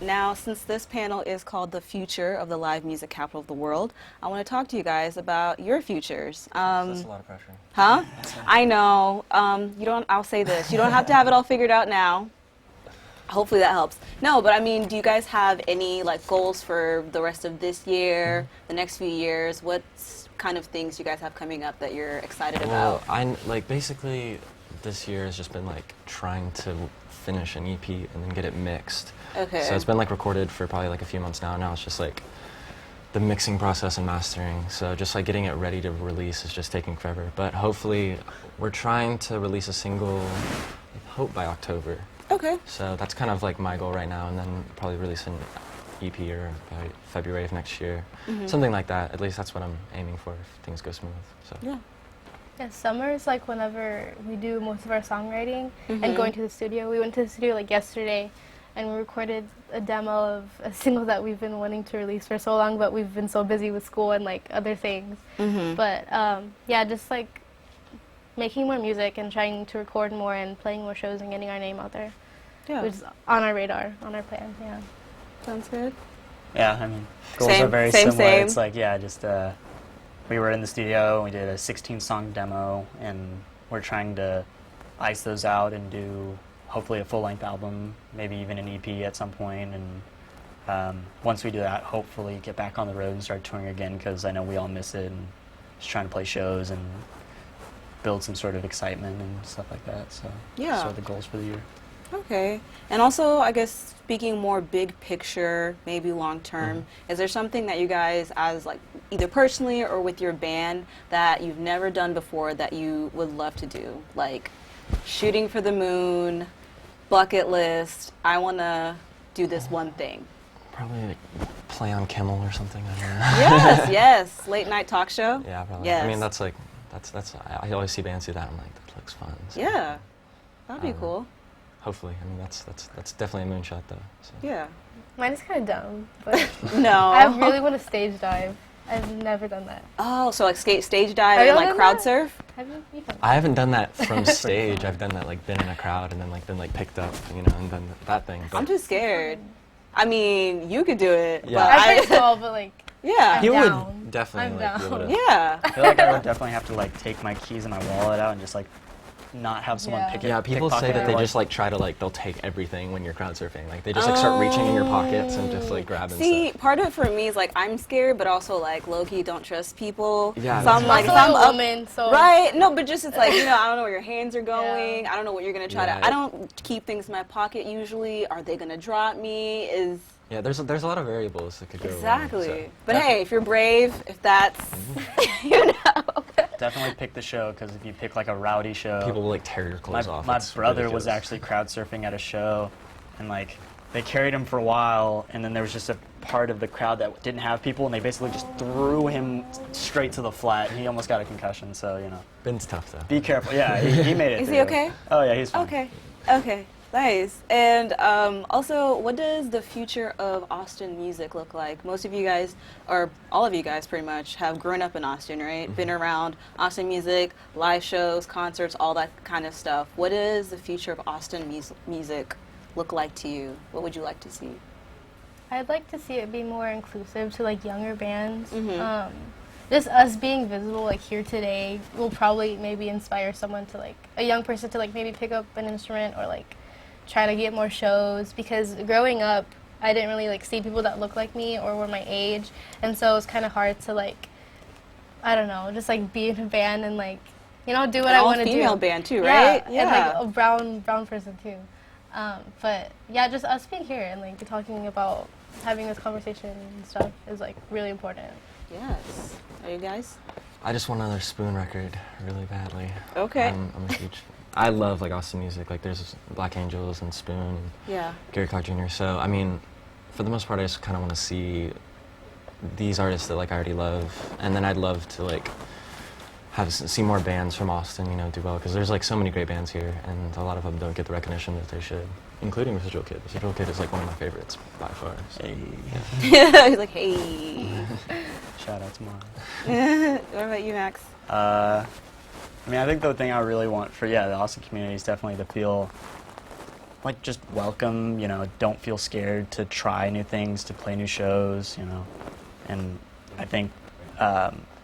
now since this panel is called The Future of the Live Music Capital of the World, I want to talk to you guys about your futures. That's a lot of pressure. Huh? I know. I'll say this. You don't have to have it all figured out now. Hopefully that helps. No, but I mean, do you guys have any like goals for the rest of this year, the next few years? What kind of things you guys have coming up that you're excited about? Basically this year has just been like trying to finish an EP and then get it mixed. Okay. So it's been like recorded for probably like a few months now. Now it's just like the mixing process and mastering. So just like getting it ready to release is just taking forever. But hopefully we're trying to release a single, I hope by October. Okay. So that's kind of like my goal right now, and then probably release an EP or by February of next year. Something like that. At least that's what I'm aiming for if things go smooth. So. Yeah. Yeah, summer is like whenever we do most of our songwriting and going to the studio. We went to the studio like yesterday and we recorded a demo of a single that we've been wanting to release for so long, but we've been so busy with school and like other things. But yeah, just like making more music and trying to record more and playing more shows and getting our name out there. Yeah. Which is on our radar, on our plan, yeah. Sounds good. Yeah, I mean, goals are very similar. It's like, just we were in the studio, we did a 16-song demo, and we're trying to ice those out and do hopefully a full-length album, maybe even an EP at some point. And once we do that, hopefully get back on the road and start touring again, because I know we all miss it. And just trying to play shows and build some sort of excitement and stuff like that. So Yeah. those are the goals for the year. Okay. And also, I guess, speaking more big picture, maybe long term, is there something that you guys, as like either personally or with your band, that you've never done before that you would love to do? Like shooting for the moon, bucket list, I want to do this one thing. Probably like play on Kimmel or something. I don't know. Yes, yes. Late night talk show. Yeah, probably. Yes. I mean, that's like, I always see bands do that. I'm like, that looks fun. So, Yeah. That'd be cool. hopefully. I mean, that's definitely a moonshot though. So. Yeah. Mine is kind of dumb, but No. I really want to stage dive. I've never done that. Oh, so like stage dive Have and you like done crowd that? surf? Have you done that? I haven't done that from stage. I've done that like been in a crowd and then like been like picked up, you know, and done that thing. But I'm too scared. I mean, you could do it. Yeah. But I'm pretty small, but like, yeah. I'm you down. would definitely I'm like, be able down. to. Yeah. I feel like I would definitely have to like take my keys and my wallet out and just like not have someone Yeah. pick it. Yeah, people say pickpocket that it, they like- just like try to like they'll take everything when you're crowd surfing. Like they just like start reaching in your pockets and just like grabbing See, stuff. part of it for me is like I'm scared, but also like low-key don't trust people. Yeah, so that's I'm right. like, Also if I'm a up, woman, so right? No, but just it's like you know, I don't know where your hands are going. Yeah. I don't know what you're gonna try Yeah. to. I don't keep things in my pocket usually. Are they gonna drop me? Is Yeah, there's a lot of variables that could go exactly. wrong. So. But hey, if you're brave, if that's you know. Definitely pick the show, because if you pick like a rowdy show, People will like tear your clothes off. my It's brother was ridiculous. actually crowd surfing at a show, and like they carried him for a while, and then there was just a part of the crowd that didn't have people, and they basically just threw him straight to the flat, and he almost got a concussion. So you know, Ben's tough though. be careful. Yeah, he made it. Is he through. okay? Oh yeah, he's fine. Okay. Okay. Nice. And also, what does the future of Austin music look like? Most of you guys, or all of you guys pretty much, have grown up in Austin, right? Been around Austin music, live shows, concerts, all that kind of stuff. What does the future of Austin music look like to you? What would you like to see? I'd like to see it be more inclusive to like younger bands. Mhm. Just us being visible like here today will probably maybe inspire someone to like a young person to like maybe pick up an instrument or like try to get more shows, because growing up I didn't really like see people that looked like me or were my age, and so it was kind of hard to like, I don't know, just like be in a band and like, you know, do what I want to do. Female band too, Yeah, right? and like a brown person too. But yeah, just us being here and like talking about having this conversation and stuff is like really important. Yes. Are you guys? I just want another Spoon record really badly. Okay. I'm a huge. I love like Austin music. Like there's Black Angels and Spoon and Yeah. Gary Clark Jr. So I mean, for the most part, I just kind of want to see these artists that like I already love, and then I'd love to like see more bands from Austin, you know, do well, because there's like so many great bands here, and a lot of them don't get the recognition that they should, including Residual Kid. Residual Kid is like one of my favorites by far. So. Hey, He's like, hey. shout out to Mom. What about you, Max? I mean, I think the thing I really want for the Austin community is definitely to feel like just welcome. You know, don't feel scared to try new things, to play new shows. You know, and I think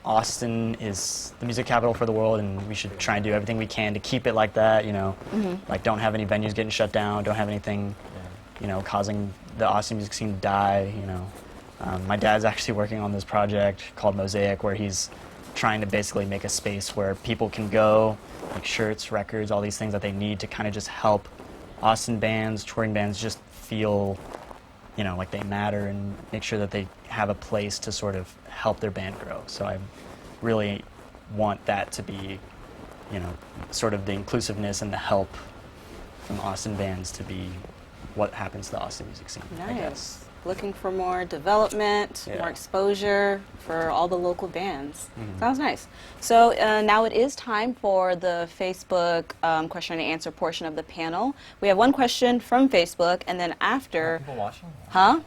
Austin is the music capital for the world, and we should try and do everything we can to keep it like that. You know, like don't have any venues getting shut down, don't have anything, you know, causing the Austin music scene to die. You know, my dad's actually working on this project called Mosaic, where he's trying to basically make a space where people can go, like shirts, records, all these things that they need to kind of just help Austin bands, touring bands just feel, you know, like they matter, and make sure that they have a place to sort of help their band grow. So I really want that to be, you know, sort of the inclusiveness and the help from Austin bands to be what happens to the Austin music scene, I guess. Nice. Looking for more development, Yeah. more exposure for all the local bands. Sounds nice. So now it is time for the Facebook question and answer portion of the panel. We have one question from Facebook, and then after, People watching? huh?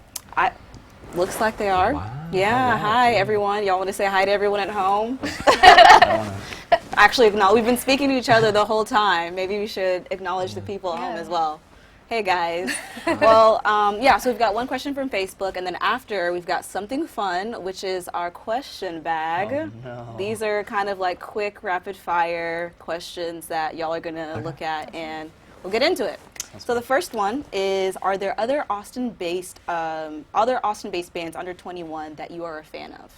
Looks like they are. Wow. Yeah. Alright. Hi, everyone. Y'all want to say hi to everyone at home? I don't wanna- Actually, no. We've been speaking to each other the whole time. Maybe we should acknowledge the people at home Yeah. as well. Hey guys. Well, yeah, so we've got one question from Facebook, and then after we've got something fun, which is our question bag. Oh, no. These are kind of like quick, rapid fire questions that y'all are going to look at, and we'll get into it. So the first one is, are there other Austin-based bands under 21 that you are a fan of?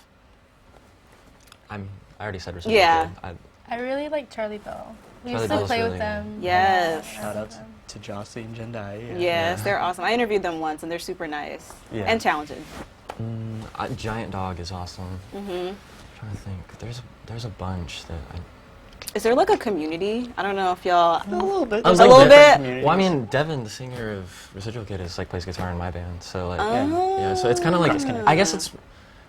I already said Residual Yeah. Kid. I really like Charlie Bell. We Charlie used to Bell's play really with good. them. Yes. Yeah, I Shout love out them. to Jossie and Jendai. Yeah. Yes, Yeah. they're awesome. I interviewed them once, and they're super nice Yeah. and talented. Giant Dog is awesome. Hmm. I'm trying to think. There's a bunch that I. Is there like a community? I don't know if y'all. A little bit. A There's, little different bit? communities. Well, I mean, Devin, the singer of Residual Kid, plays guitar in my band. So like, Oh. yeah. So it's kind of like I guess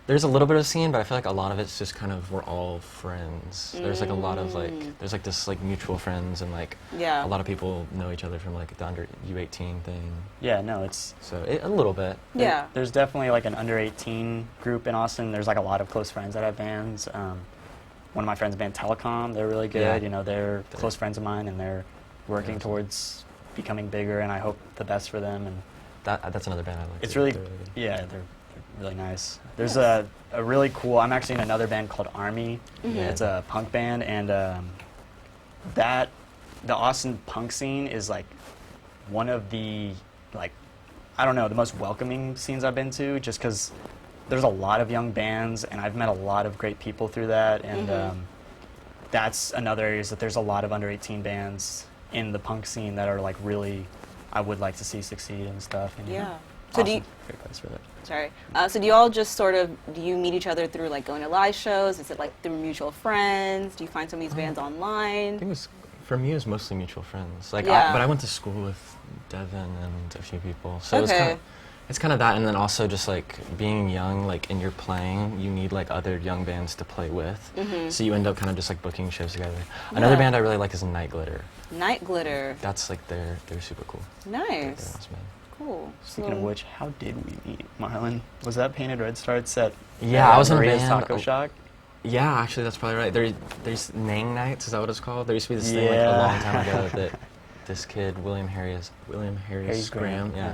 there's a little bit of scene, but I feel like a lot of it's just kind of we're all friends. There's like a lot of like there's like this like mutual friends and like Yeah. a lot of people know each other from like the under U18 thing. Yeah, no, it's So a little bit. Yeah. There's definitely like an under 18 group in Austin. There's like a lot of close friends that have bands. One of my friends' band Telecom, they're really good. Yeah. You know, they're close friends of mine, and they're working towards becoming bigger. And I hope the best for them. And That's another band I like. it's too. really, They're really good. yeah, they're really nice. There's a really cool. I'm actually in another band called Army. It's a punk band, and the Austin punk scene is like one of the like I don't know the most welcoming scenes I've been to, just because there's a lot of young bands, and I've met a lot of great people through that, and that's another area is that there's a lot of under 18 bands in the punk scene that are like really I would like to see succeed and stuff. And, you know, Yeah. So do you, Austin's a great place for that. sorry. So do you all just sort of, do you meet each other through like going to live shows? Is it like through mutual friends? Do you find some of these bands I online? think for me it was mostly mutual friends. Like, Yeah. but I went to school with Devin and a few people, so Okay. it's kind of that, and then also just like being young, like and you're playing, you need like other young bands to play with, so you end up kind of just like booking shows together. Another Yeah. band I really like is Night Glitter. Night Glitter. That's like they're super cool. They're Nice. awesome band. Cool. Speaking of So- which, how did we meet, Marlon? Was that Painted Red Starts at Yeah, I was in a Maria's band. Taco Shack? Yeah, actually, that's probably right. There's Nang Nights, is that what it's called? There used to be this thing like a Yeah. long time ago that this kid William Harris Harris Graham, Graham, yeah,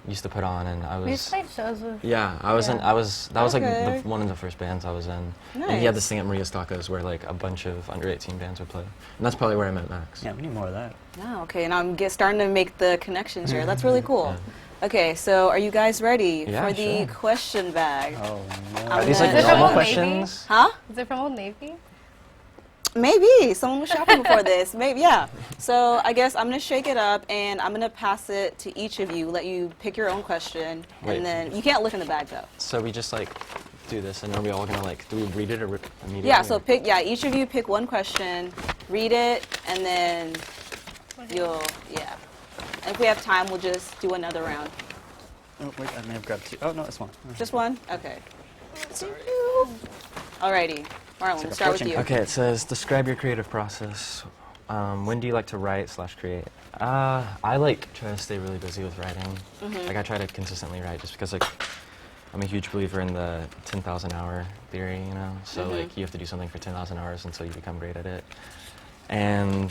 used to put on, and I We used was to play shows with. yeah, I was in Yeah. that was like Okay. one of the first bands I was in, and he had this Nice. thing at Maria's Tacos where like a bunch of under 18 bands would play, and that's probably where I met Max. Yeah, we need more of that. Oh, okay, and I'm starting to make the connections here. That's really cool. Okay, so are you guys ready Yeah, for the sure. question bag? Oh, no. Are these like Is it from normal Old Navy? questions? Huh? Is it from Old Navy? Maybe someone was shopping before this. Maybe, yeah. So I guess I'm gonna shake it up, and I'm gonna pass it to each of you. Let you pick your own question, Wait. and then you can't look in the bag though. So we just like do this, and are we all gonna like do we read it or immediately? Yeah. So or- pick. Yeah. Each of you pick one question, read it, and then you'll. Yeah. And if we have time, we'll just do another round. Oh, wait, I may have grabbed two. Oh, no, it's one. Just one. Okay. Alrighty. Marlon, like we'll a start with fortune you. Okay, it says, describe your creative process. When do you like to write/create? I like try to stay really busy with writing. Like I try to consistently write just because like I'm a huge believer in the 10,000 hour theory, you know? So like you have to do something for 10,000 hours until you become great at it. And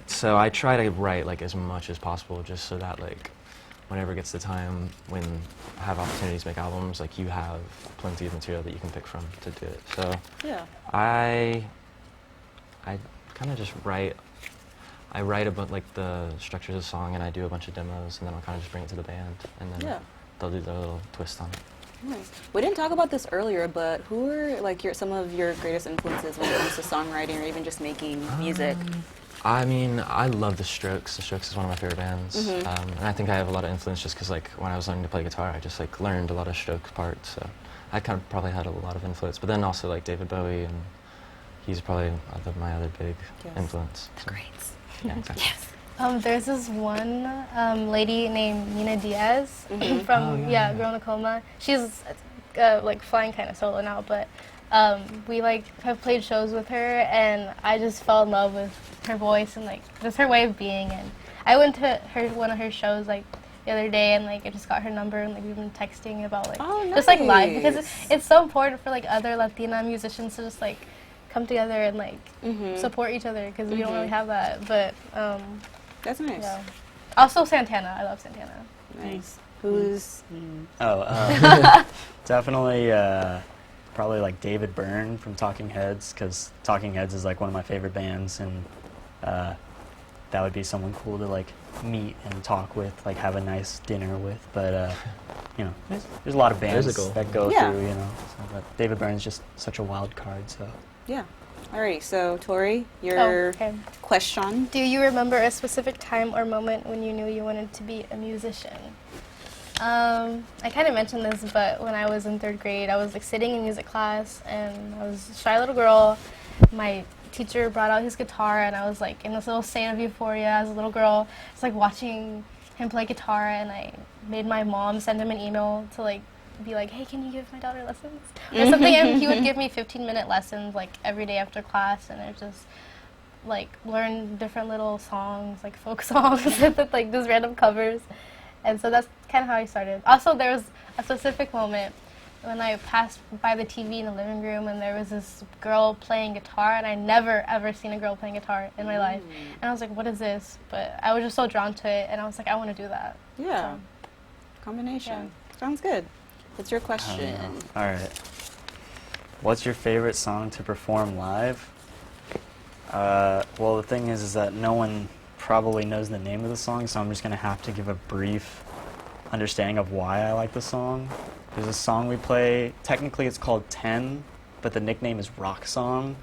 so I try to write like as much as possible just so that like whenever it gets the time when I have opportunities to make albums, like you have plenty of material that you can pick from to do it. So Yeah. I kind of just write. I write about like the structures of the song, and I do a bunch of demos, and then I'll kind of just bring it to the band, and then Yeah. they'll do their little twist on it. Nice. We didn't talk about this earlier, but who are like some of your greatest influences when it comes to songwriting or even just making music? I mean, I love The Strokes. The Strokes is one of my favorite bands, and I think I have a lot of influence just because like when I was learning to play guitar, I just like learned a lot of Strokes parts, so I kind of probably had a lot of influence. But then also like David Bowie, and he's probably my other big Yes. influence. So, Great. yeah, exactly. There's this one lady named Nina Diaz from Girl Nicoma. She's like flying kind of solo now, but we like have played shows with her, and I just fell in love with her voice and like just her way of being. And I went to one of her shows like the other day, and like I just got her number, and like we've been texting about like just like live, because it's so important for like other Latina musicians to just like come together and like support each other, because we don't really have that. But That's nice. yeah. Also Santana. I love Santana. Nice. Who's Definitely, probably like David Byrne from Talking Heads, because Talking Heads is like one of my favorite bands, and that would be someone cool to like meet and talk with, like have a nice dinner with. But you know, there's a lot of bands There's a goal. that go Yeah. through, you know. So, but David Byrne's just such a wild card. So yeah. Alright, so Tori, Oh, your okay. question. Do you remember a specific time or moment when you knew you wanted to be a musician? I kind of mentioned this, but when I was in 3rd grade, I was like sitting in music class, and I was a shy little girl. My teacher brought out his guitar, and I was like in this little state of euphoria as a little girl, just like watching him play guitar, and I made my mom send him an email to like be like, hey, can you give my daughter lessons or something? And he would give me 15-minute lessons like every day after class, and I just like learn different little songs, like folk songs, with like these random covers. And so that's kind of how I started. Also, there was a specific moment when I passed by the TV in the living room, and there was this girl playing guitar, and I never ever seen a girl playing guitar in my life. And I was like, what is this? But I was just so drawn to it, and I was like, I want to do that. Yeah. So, Combination. Sounds good. What's your question? All right. What's your favorite song to perform live? Well, the thing is that no one probably knows the name of the song, so I'm just going to have to give a brief understanding of why I like the song. There's a song we play, technically it's called 10, but the nickname is Rock Song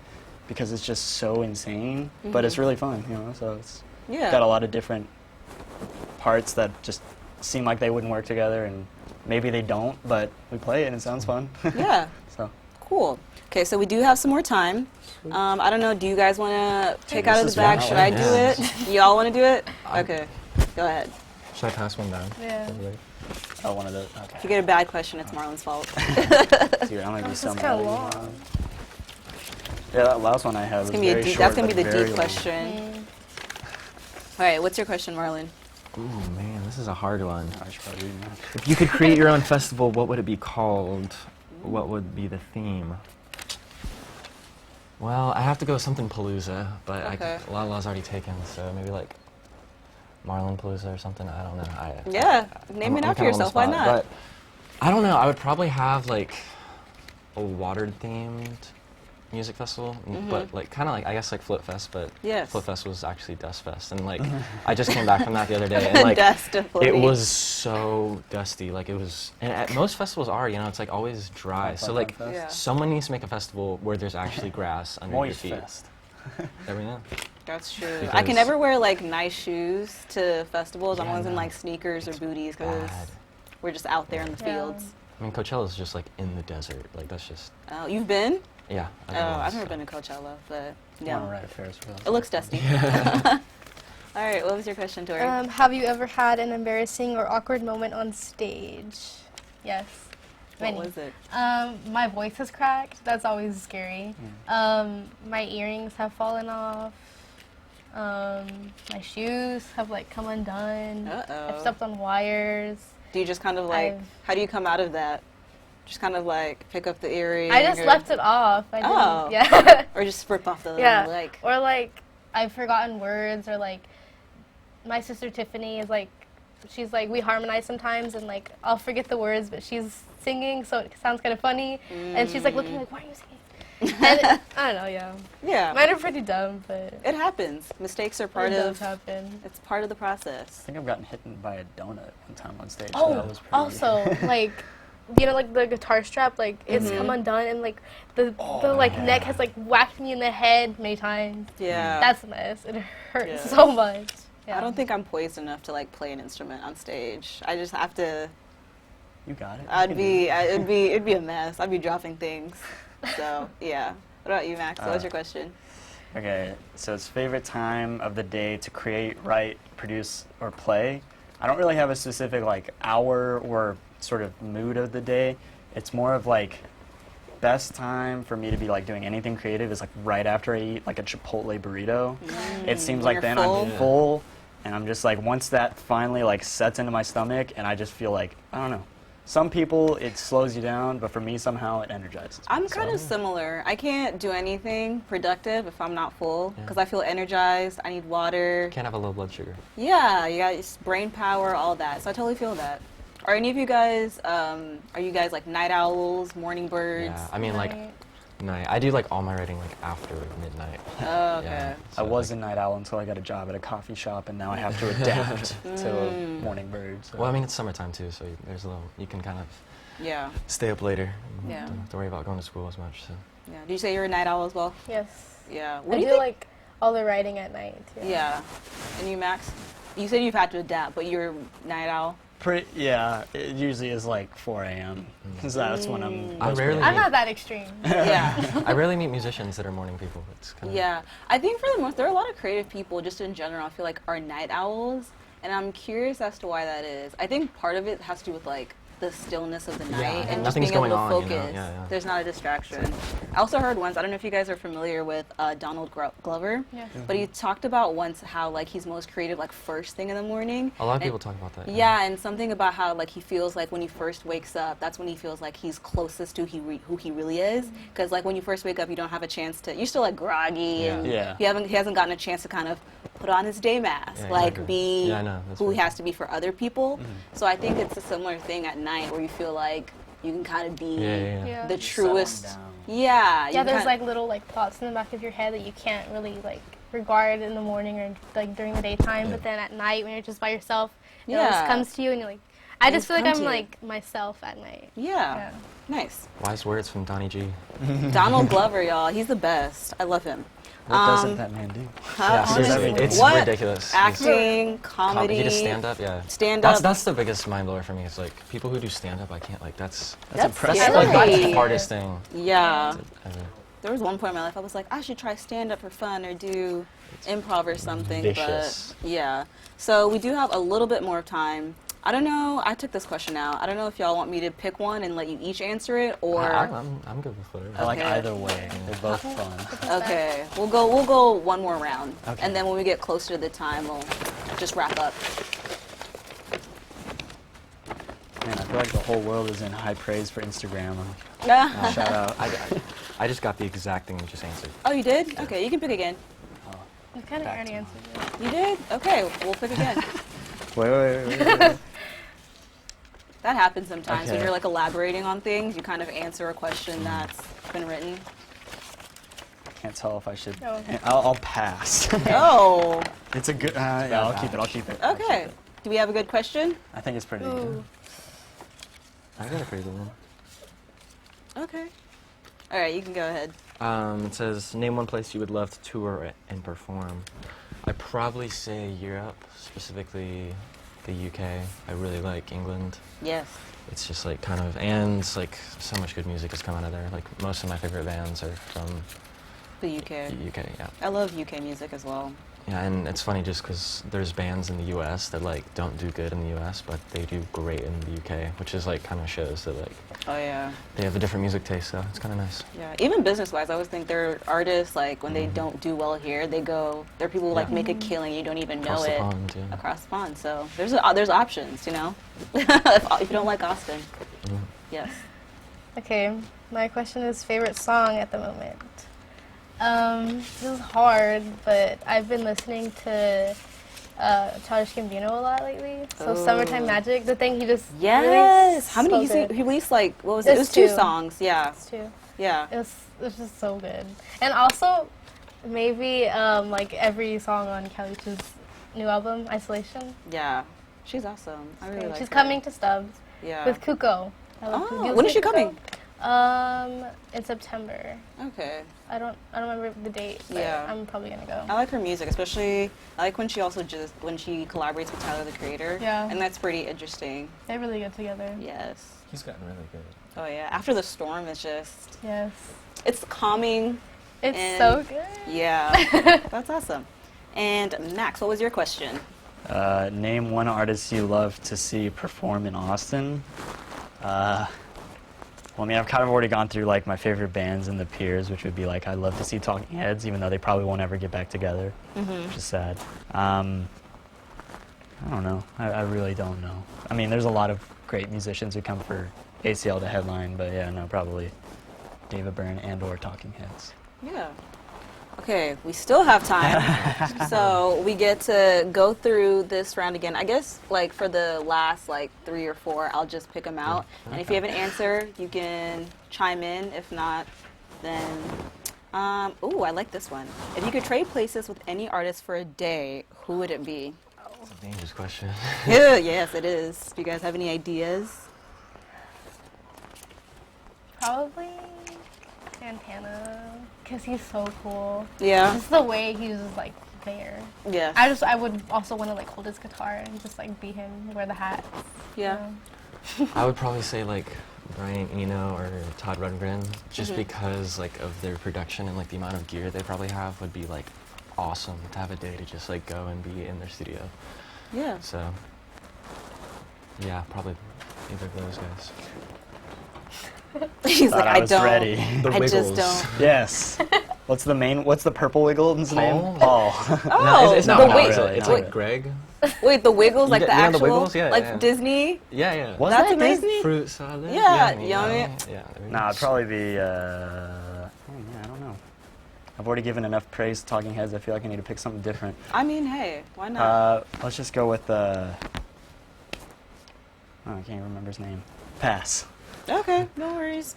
because it's just so insane, but it's really fun, you know, so it's got a lot of different parts that just seem like they wouldn't work together, and maybe they don't, but we play it and it sounds fun. Yeah. So. Cool. Okay, so we do have some more time. I don't know, do you guys want to pick out of This the is bag? fun. Should I do it? You all want to do it? Okay, go ahead. Should I pass one down? Yeah. Oh, one of those, If you okay. get a bad question, it's Marlon's fault. Dude, I'm going to be This so is mad kinda at you long. now. Yeah, that last one I had was It's gonna be a very deep, short, that's going to be but the very deep long. question. All right, what's your question, Marlon? Ooh, man, this is a hard one. I should probably read that. If you could create your own festival, what would it be called? What would be the theme? Well, I have to go with something Palooza, but Okay. La La's already taken, so maybe like Marlon Palooza or something. I don't know. Yeah, name it I'm after kinda on the yourself. Why spot, not? But I don't know. I would probably have like a water-themed music festival, but like kind of like I guess like Float Fest, but Yes. Float Fest was actually Dust Fest, and like I just came back from that the other day, and like Dust of it floating. was so dusty. Like it was, and at most festivals are, you know, it's like always dry. So like Yeah. someone needs to make a festival where there's actually grass under your Moist feet. Fest. There we go. That's true. I Because- can never wear like nice shoes to festivals. I'm Yeah, always in no. like sneakers or booties because Bad. we're just out there in the Yeah. fields. I mean, Coachella's just like in the desert. Like that's just Oh, you've been? yeah. Oh, I've never been to Coachella, but I yeah, want to ride a Ferris wheel. it looks dusty. All right, what was your question, Tori? Have you ever had an embarrassing or awkward moment on stage? Yes. what Many. was it? My voice has cracked. That's always scary. My earrings have fallen off. My shoes have like come undone. I've Uh-oh. stepped on wires. Do you just kind of like, I've- how do you come out of that? Just kind of like pick up the earring? I just or, left it off. I didn't, Oh. yeah. Or just rip off the Yeah. like. Or like I've forgotten words, or like my sister Tiffany is like, she's like, we harmonize sometimes, and like I'll forget the words, but she's singing, so it sounds kind of funny, and she's like looking like, why are you singing? And I don't know, yeah. Yeah, Mine are pretty dumb, but it happens. Mistakes are part it of, does happen. it's part of the process. I think I've gotten hit by a donut one time on stage. so Oh, that was pretty also like, you know, like the guitar strap, like it's come undone, and like the like neck has like whacked me in the head many times. Yeah. That's a mess. It hurts Yeah. so much. Yeah. I don't think I'm poised enough to like play an instrument on stage. I just have to. You got it. It'd be a mess. I'd be dropping things. So yeah. What about you, Max? What was your question? Okay, so it's favorite time of the day to create, write, produce, or play. I don't really have a specific like hour or sort of mood of the day. It's more of like best time for me to be like doing anything creative is like right after I eat like a Chipotle burrito. It seems When like you're then full? I'm full, and I'm just like once that finally like sets into my stomach, and I just feel like I don't know. Some people it slows you down, but for me somehow it energizes me. I'm kind So- of similar. I can't do anything productive if I'm not full because I feel energized. I need water. Can't have a low blood sugar. Yeah, you got just brain power, all that. So I totally feel that. Are any of you guys? Are you guys like night owls, morning birds? Yeah, I mean like Right. night. I do like all my writing like after midnight. Oh, okay. Yeah, I so, was like- a night owl until I got a job at a coffee shop, and now I have to adapt to a morning bird. So. Well, I mean it's summertime too, so there's a little. You can kind of Yeah. stay up later. Yeah. Don't have to worry about going to school as much. So. Yeah. Did you say you're a night owl as well? Yes. Yeah. I do like all the writing at night too. Yeah. And you, Max? You said you've had to adapt, but you're a night owl. Yeah, it usually is like 4 a.m. because that's when I'm. I'm not that extreme. Yeah. I rarely meet musicians that are morning people. It's kind of Yeah. I think for the most, there are a lot of creative people just in general, I feel like, are night owls. And I'm curious as to why that is. I think part of it has to do with like the stillness of the night and just nothing's being able to going on, focus. you know? Yeah. There's not a distraction. I also heard once, I don't know if you guys are familiar with Donald Glover, Yeah. but he talked about once how like he's most creative like first thing in the morning. A lot of And- people talk about that. Yeah, and something about how like he feels like when he first wakes up, that's when he feels like he's closest to who he really is. Because like when you first wake up, you don't have a chance to. You're still like groggy, and Yeah. he hasn't gotten a chance to kind of put on his day mask, Yeah, like exactly. be Yeah, I know, that's who he right. has to be for other people. So I think it's a similar thing at night where you feel like you can kind of be Yeah. the Settle truest. down. Yeah, Yeah, there's kinda- like little like thoughts in the back of your head that you can't really like regard in the morning or like during the daytime, Yeah. but then at night when you're just by yourself, it Yeah. just comes to you and you're like, I just feel like come I'm to you. like myself at night. yeah, nice. Wise words from Donnie G. Donald Glover, y'all, he's the best. I love him. What doesn't that man do? Yeah, seriously, honestly. it's What? ridiculous. Acting, comedy, He does stand up, yeah. Stand up. That's the biggest mind blower for me. It's like people who do stand up, I can't like. That's impressive. like that's scary. the hardest thing. Yeah. ever. There was one point in my life I was like, I should try stand up for fun or do improv or something. Vicious. But yeah. So we do have a little bit more time. I don't know. I took this question out. I don't know if y'all want me to pick one and let you each answer it, or I'm good with whatever. I like Okay. either way. They're both fun. okay, we'll go one more round, Okay. and then when we get closer to the time, we'll just wrap up. Man, I feel like the whole world is in high praise for Instagram. oh, Shout out. I just got the exact thing you just answered. you did? Okay, you can pick again. You kind of Back already to answered it. You did? Okay, we'll pick again. Wait. That happens sometimes when Okay. you're like elaborating on things. You kind of answer a question that's been written. Can't tell if I should. No. I'll pass. Oh, It's a good. Yeah, I'll keep it. I'll keep it. okay. Do we have a good question? I think it's pretty Ooh. good. I got a pretty good one. Okay. All right, you can go ahead. It says, name one place you would love to tour and perform. I'd probably say Europe, specifically the UK. I really like England. Yes. It's just like kind of, and like so much good music has come out of there. Like most of my favorite bands are from The UK. the UK, yeah. I love UK music as well. Yeah, and it's funny just because there's bands in the US that like don't do good in the US, but they do great in the UK, which is like kind of shows that like Oh yeah. they have a different music taste, so it's kind of nice. Yeah. Even business-wise, I always think there are artists like when they don't do well here, there are people who like Yeah. make a killing, you don't even Across know the it pond, yeah. across the pond. So there's options, you know. if you don't like Austin. Yeah. Yes. Okay, my question is favorite song at the moment. This is hard, but I've been listening to Childish Gambino a lot lately. So Ooh. Summertime Magic, the thing he just Yes. released, How many? so good. He released like what was it? It was It's two two. songs. Yeah. It's too. Yeah. It's just so good. And also, maybe like every song on Kelly's new album, Isolation. Yeah. She's awesome. I really like She's her. coming to Stubbs Yeah. with Kuko. I love Kuko. Oh, You when is she listen to coming? Kuko? In September. Okay. I don't remember the date, but Yeah. I'm probably gonna go. I like her music, especially I like when she collaborates with Tyler the Creator. Yeah. And that's pretty interesting. They're really good together. Yes. He's gotten really good. Oh yeah. After the storm, Yes. it's calming. It's And- so good. Yeah. That's awesome. And Max, what was your question? Name one artist you love to see perform in Austin. Well, I mean, I've kind of already gone through like my favorite bands and the peers, which would be like I'd love to see Talking Heads, even though they probably won't ever get back together, which is sad. I don't know. I really don't know. I mean, there's a lot of great musicians who come for ACL to headline, but yeah, no, probably David Byrne and/or Talking Heads. Yeah. Okay, we still have time. So we get to go through this round again. I guess like for the last like 3 or 4, I'll just pick them out. And if you have an answer, you can chime in. If not, then ooh, I like this one. If you could trade places with any artist for a day, who would it be? It's a dangerous question. Yeah, yes, it is. Do you guys have any ideas? Probably Santana, because he's so cool. Yeah. Just the way he's just like there. Yeah. I would also want to like hold his guitar and just like be him, wear the hat. Yeah. I would probably say like Brian Eno or Todd Rundgren, just because like of their production and like the amount of gear they probably have would be like awesome to have a day to just like go and be in their studio. Yeah. So yeah, probably either of those guys. He's like, I was don't. ready. The I just Wiggles. don't. Yes. What's the purple Wiggles Paul? name? Paul. Oh, No, it's not the not Wi- really. It's Not like really. Greg. Wait, the Wiggles, like You the know the actual, Wiggles? Yeah, like yeah. Disney? Yeah, yeah. Was That's that amazing. Disney? Fruit salad. Yeah, yummy. yummy. Yeah, there you Nah, go. it'd probably be, I don't know. I've already given enough praise to Talking Heads. I feel like I need to pick something different. I mean, hey, why not? Let's just go with, I can't even remember his name. Pass. Okay, no worries.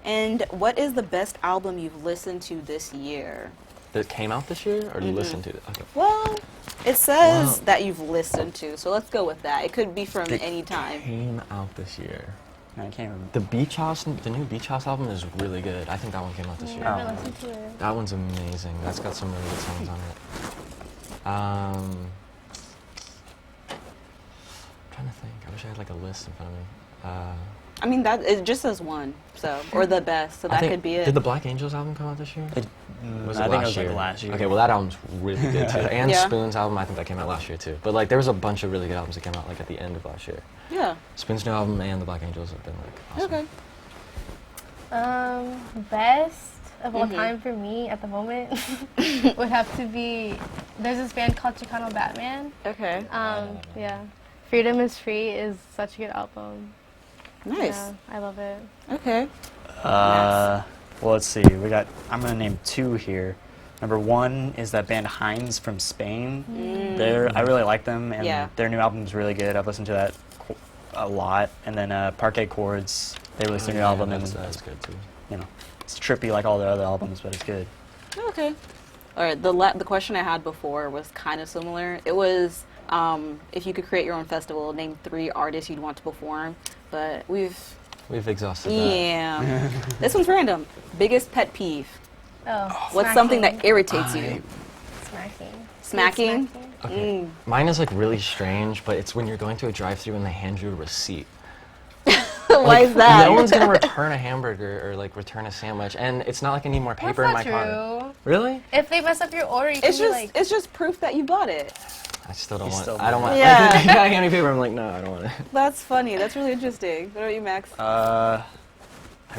And what is the best album you've listened to this year? That came out this year, or you listened to it? Okay. Well, it says Wow. that you've listened to, so let's go with that. It could be from That any time. Came out this year. I can't remember. The Beach House, the new Beach House album is really good. I think that one came out this year. Never Oh. listened to it. That one's amazing. That's got some really good songs on it. Trying to think. I wish I had like a list in front of me. I mean, that it just says one, so or the best, so I that think- could be it. Did the Black Angels album come out this year? Was I it think it last was year? like last year. Okay, well that album's really good too. And Yeah. Spoon's album, I think that came out last year too. But like there was a bunch of really good albums that came out like at the end of last year. Yeah. Spoon's new album and the Black Angels have been like awesome. Okay. Best of all time for me at the moment would have to be, there's this band called Chicano Batman. Okay. Yeah. Freedom is Free is such a good album. Nice. Yeah, I love it. Okay. Well, let's see. I'm going to name two here. Number one is that band Heinz from Spain. I really like them, and Yeah. their new album's really good. I've listened to that a lot. And then Parquet Chords, they released their new album, and That's good too. you know, it's trippy like all their other albums, but it's good. Okay. All right. The question I had before was kind of similar. It was if you could create your own festival, name 3 artists you'd want to perform. But we've exhausted that. yeah. This one's random. Biggest pet peeve. Oh, What's something that irritates you? Smacking. Smacking. Okay. Mine is like really strange, but it's when you're going to a drive-thru and they hand you a receipt. Why is that? No one's gonna return a hamburger or like return a sandwich, and it's not like I need more paper That's in not my car. true. Really? If they mess up your order, you can It's be just like, it's just proof that you bought it. I still don't You want. still I don't do. want. Yeah. Like, I hand me paper. I'm like, no, I don't want it. That's funny. That's really interesting. What about you, Max? I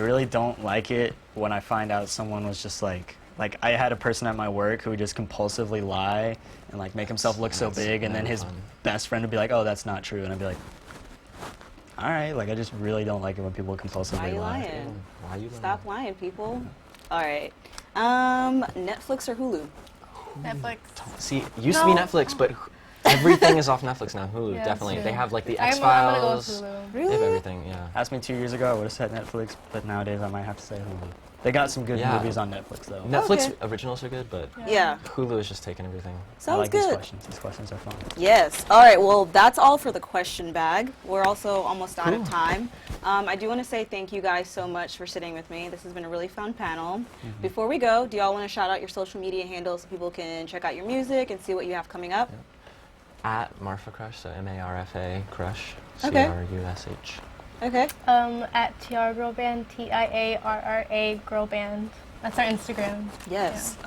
really don't like it when I find out someone was just like I had a person at my work who would just compulsively lie and like make himself look so That's big, and then never his fun. best friend would be like, "Oh, that's not true," and I'd be like, "All right." Like I just really don't like it when people compulsively Why are you lie. lying? Why you? Stop lying, people. All right. Netflix or Hulu? Netflix. See, it used to be No. Netflix, but everything is off Netflix now. Hulu, Yeah, definitely. true. They have like the I'm X gonna go with Files. Hulu. They have everything. Yeah. Asked me 2 years ago, I would have said Netflix, but nowadays I might have to say Hulu. They got some good Yeah. movies on Netflix though. Netflix Okay. originals are good, but Yeah. Hulu is just taking everything. I Sounds like these good. questions. These questions are fun. Yes. All right. Well, that's all for the question bag. We're also almost out of Cool. time. I do want to say thank you guys so much for sitting with me. This has been a really fun panel. Before we go, do y'all want to shout out your social media handles so people can check out your music and see what you have coming up? At Marfa Crush, so MARFA Crush, Okay. CRUSH. Okay. At Tiara Girl Band, TIARRA Girl Band. That's our Instagram. Yes.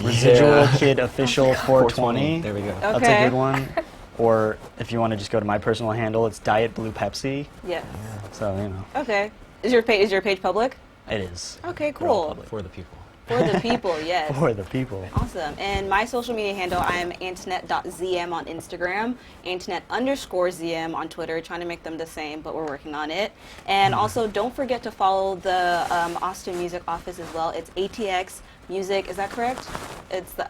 Residual Kid Official 420. There we go. Okay. That's a good one. Or if you want to just go to my personal handle, it's Diet Blue Pepsi. Yes. So, you know, Okay. Is your page public? it is. Okay. They're all Cool. public. For the people. For the people. Yes. For the people. Awesome. And my social media handle, I am Antonette.zm on Instagram, Antonette_ZM on Twitter, trying to make them the same, but we're working on it. And also, don't forget to follow the Austin Music Office as well. It's ATX Music, is that correct? It's the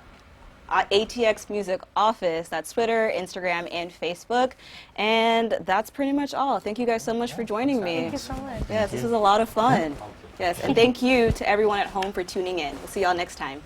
ATX Music Office. That's Twitter, Instagram, and Facebook. And that's pretty much all. Thank you guys so much for joining me. Thank you so much. Yes, this was a lot of fun. Yes, and thank you to everyone at home for tuning in. We'll see y'all next time.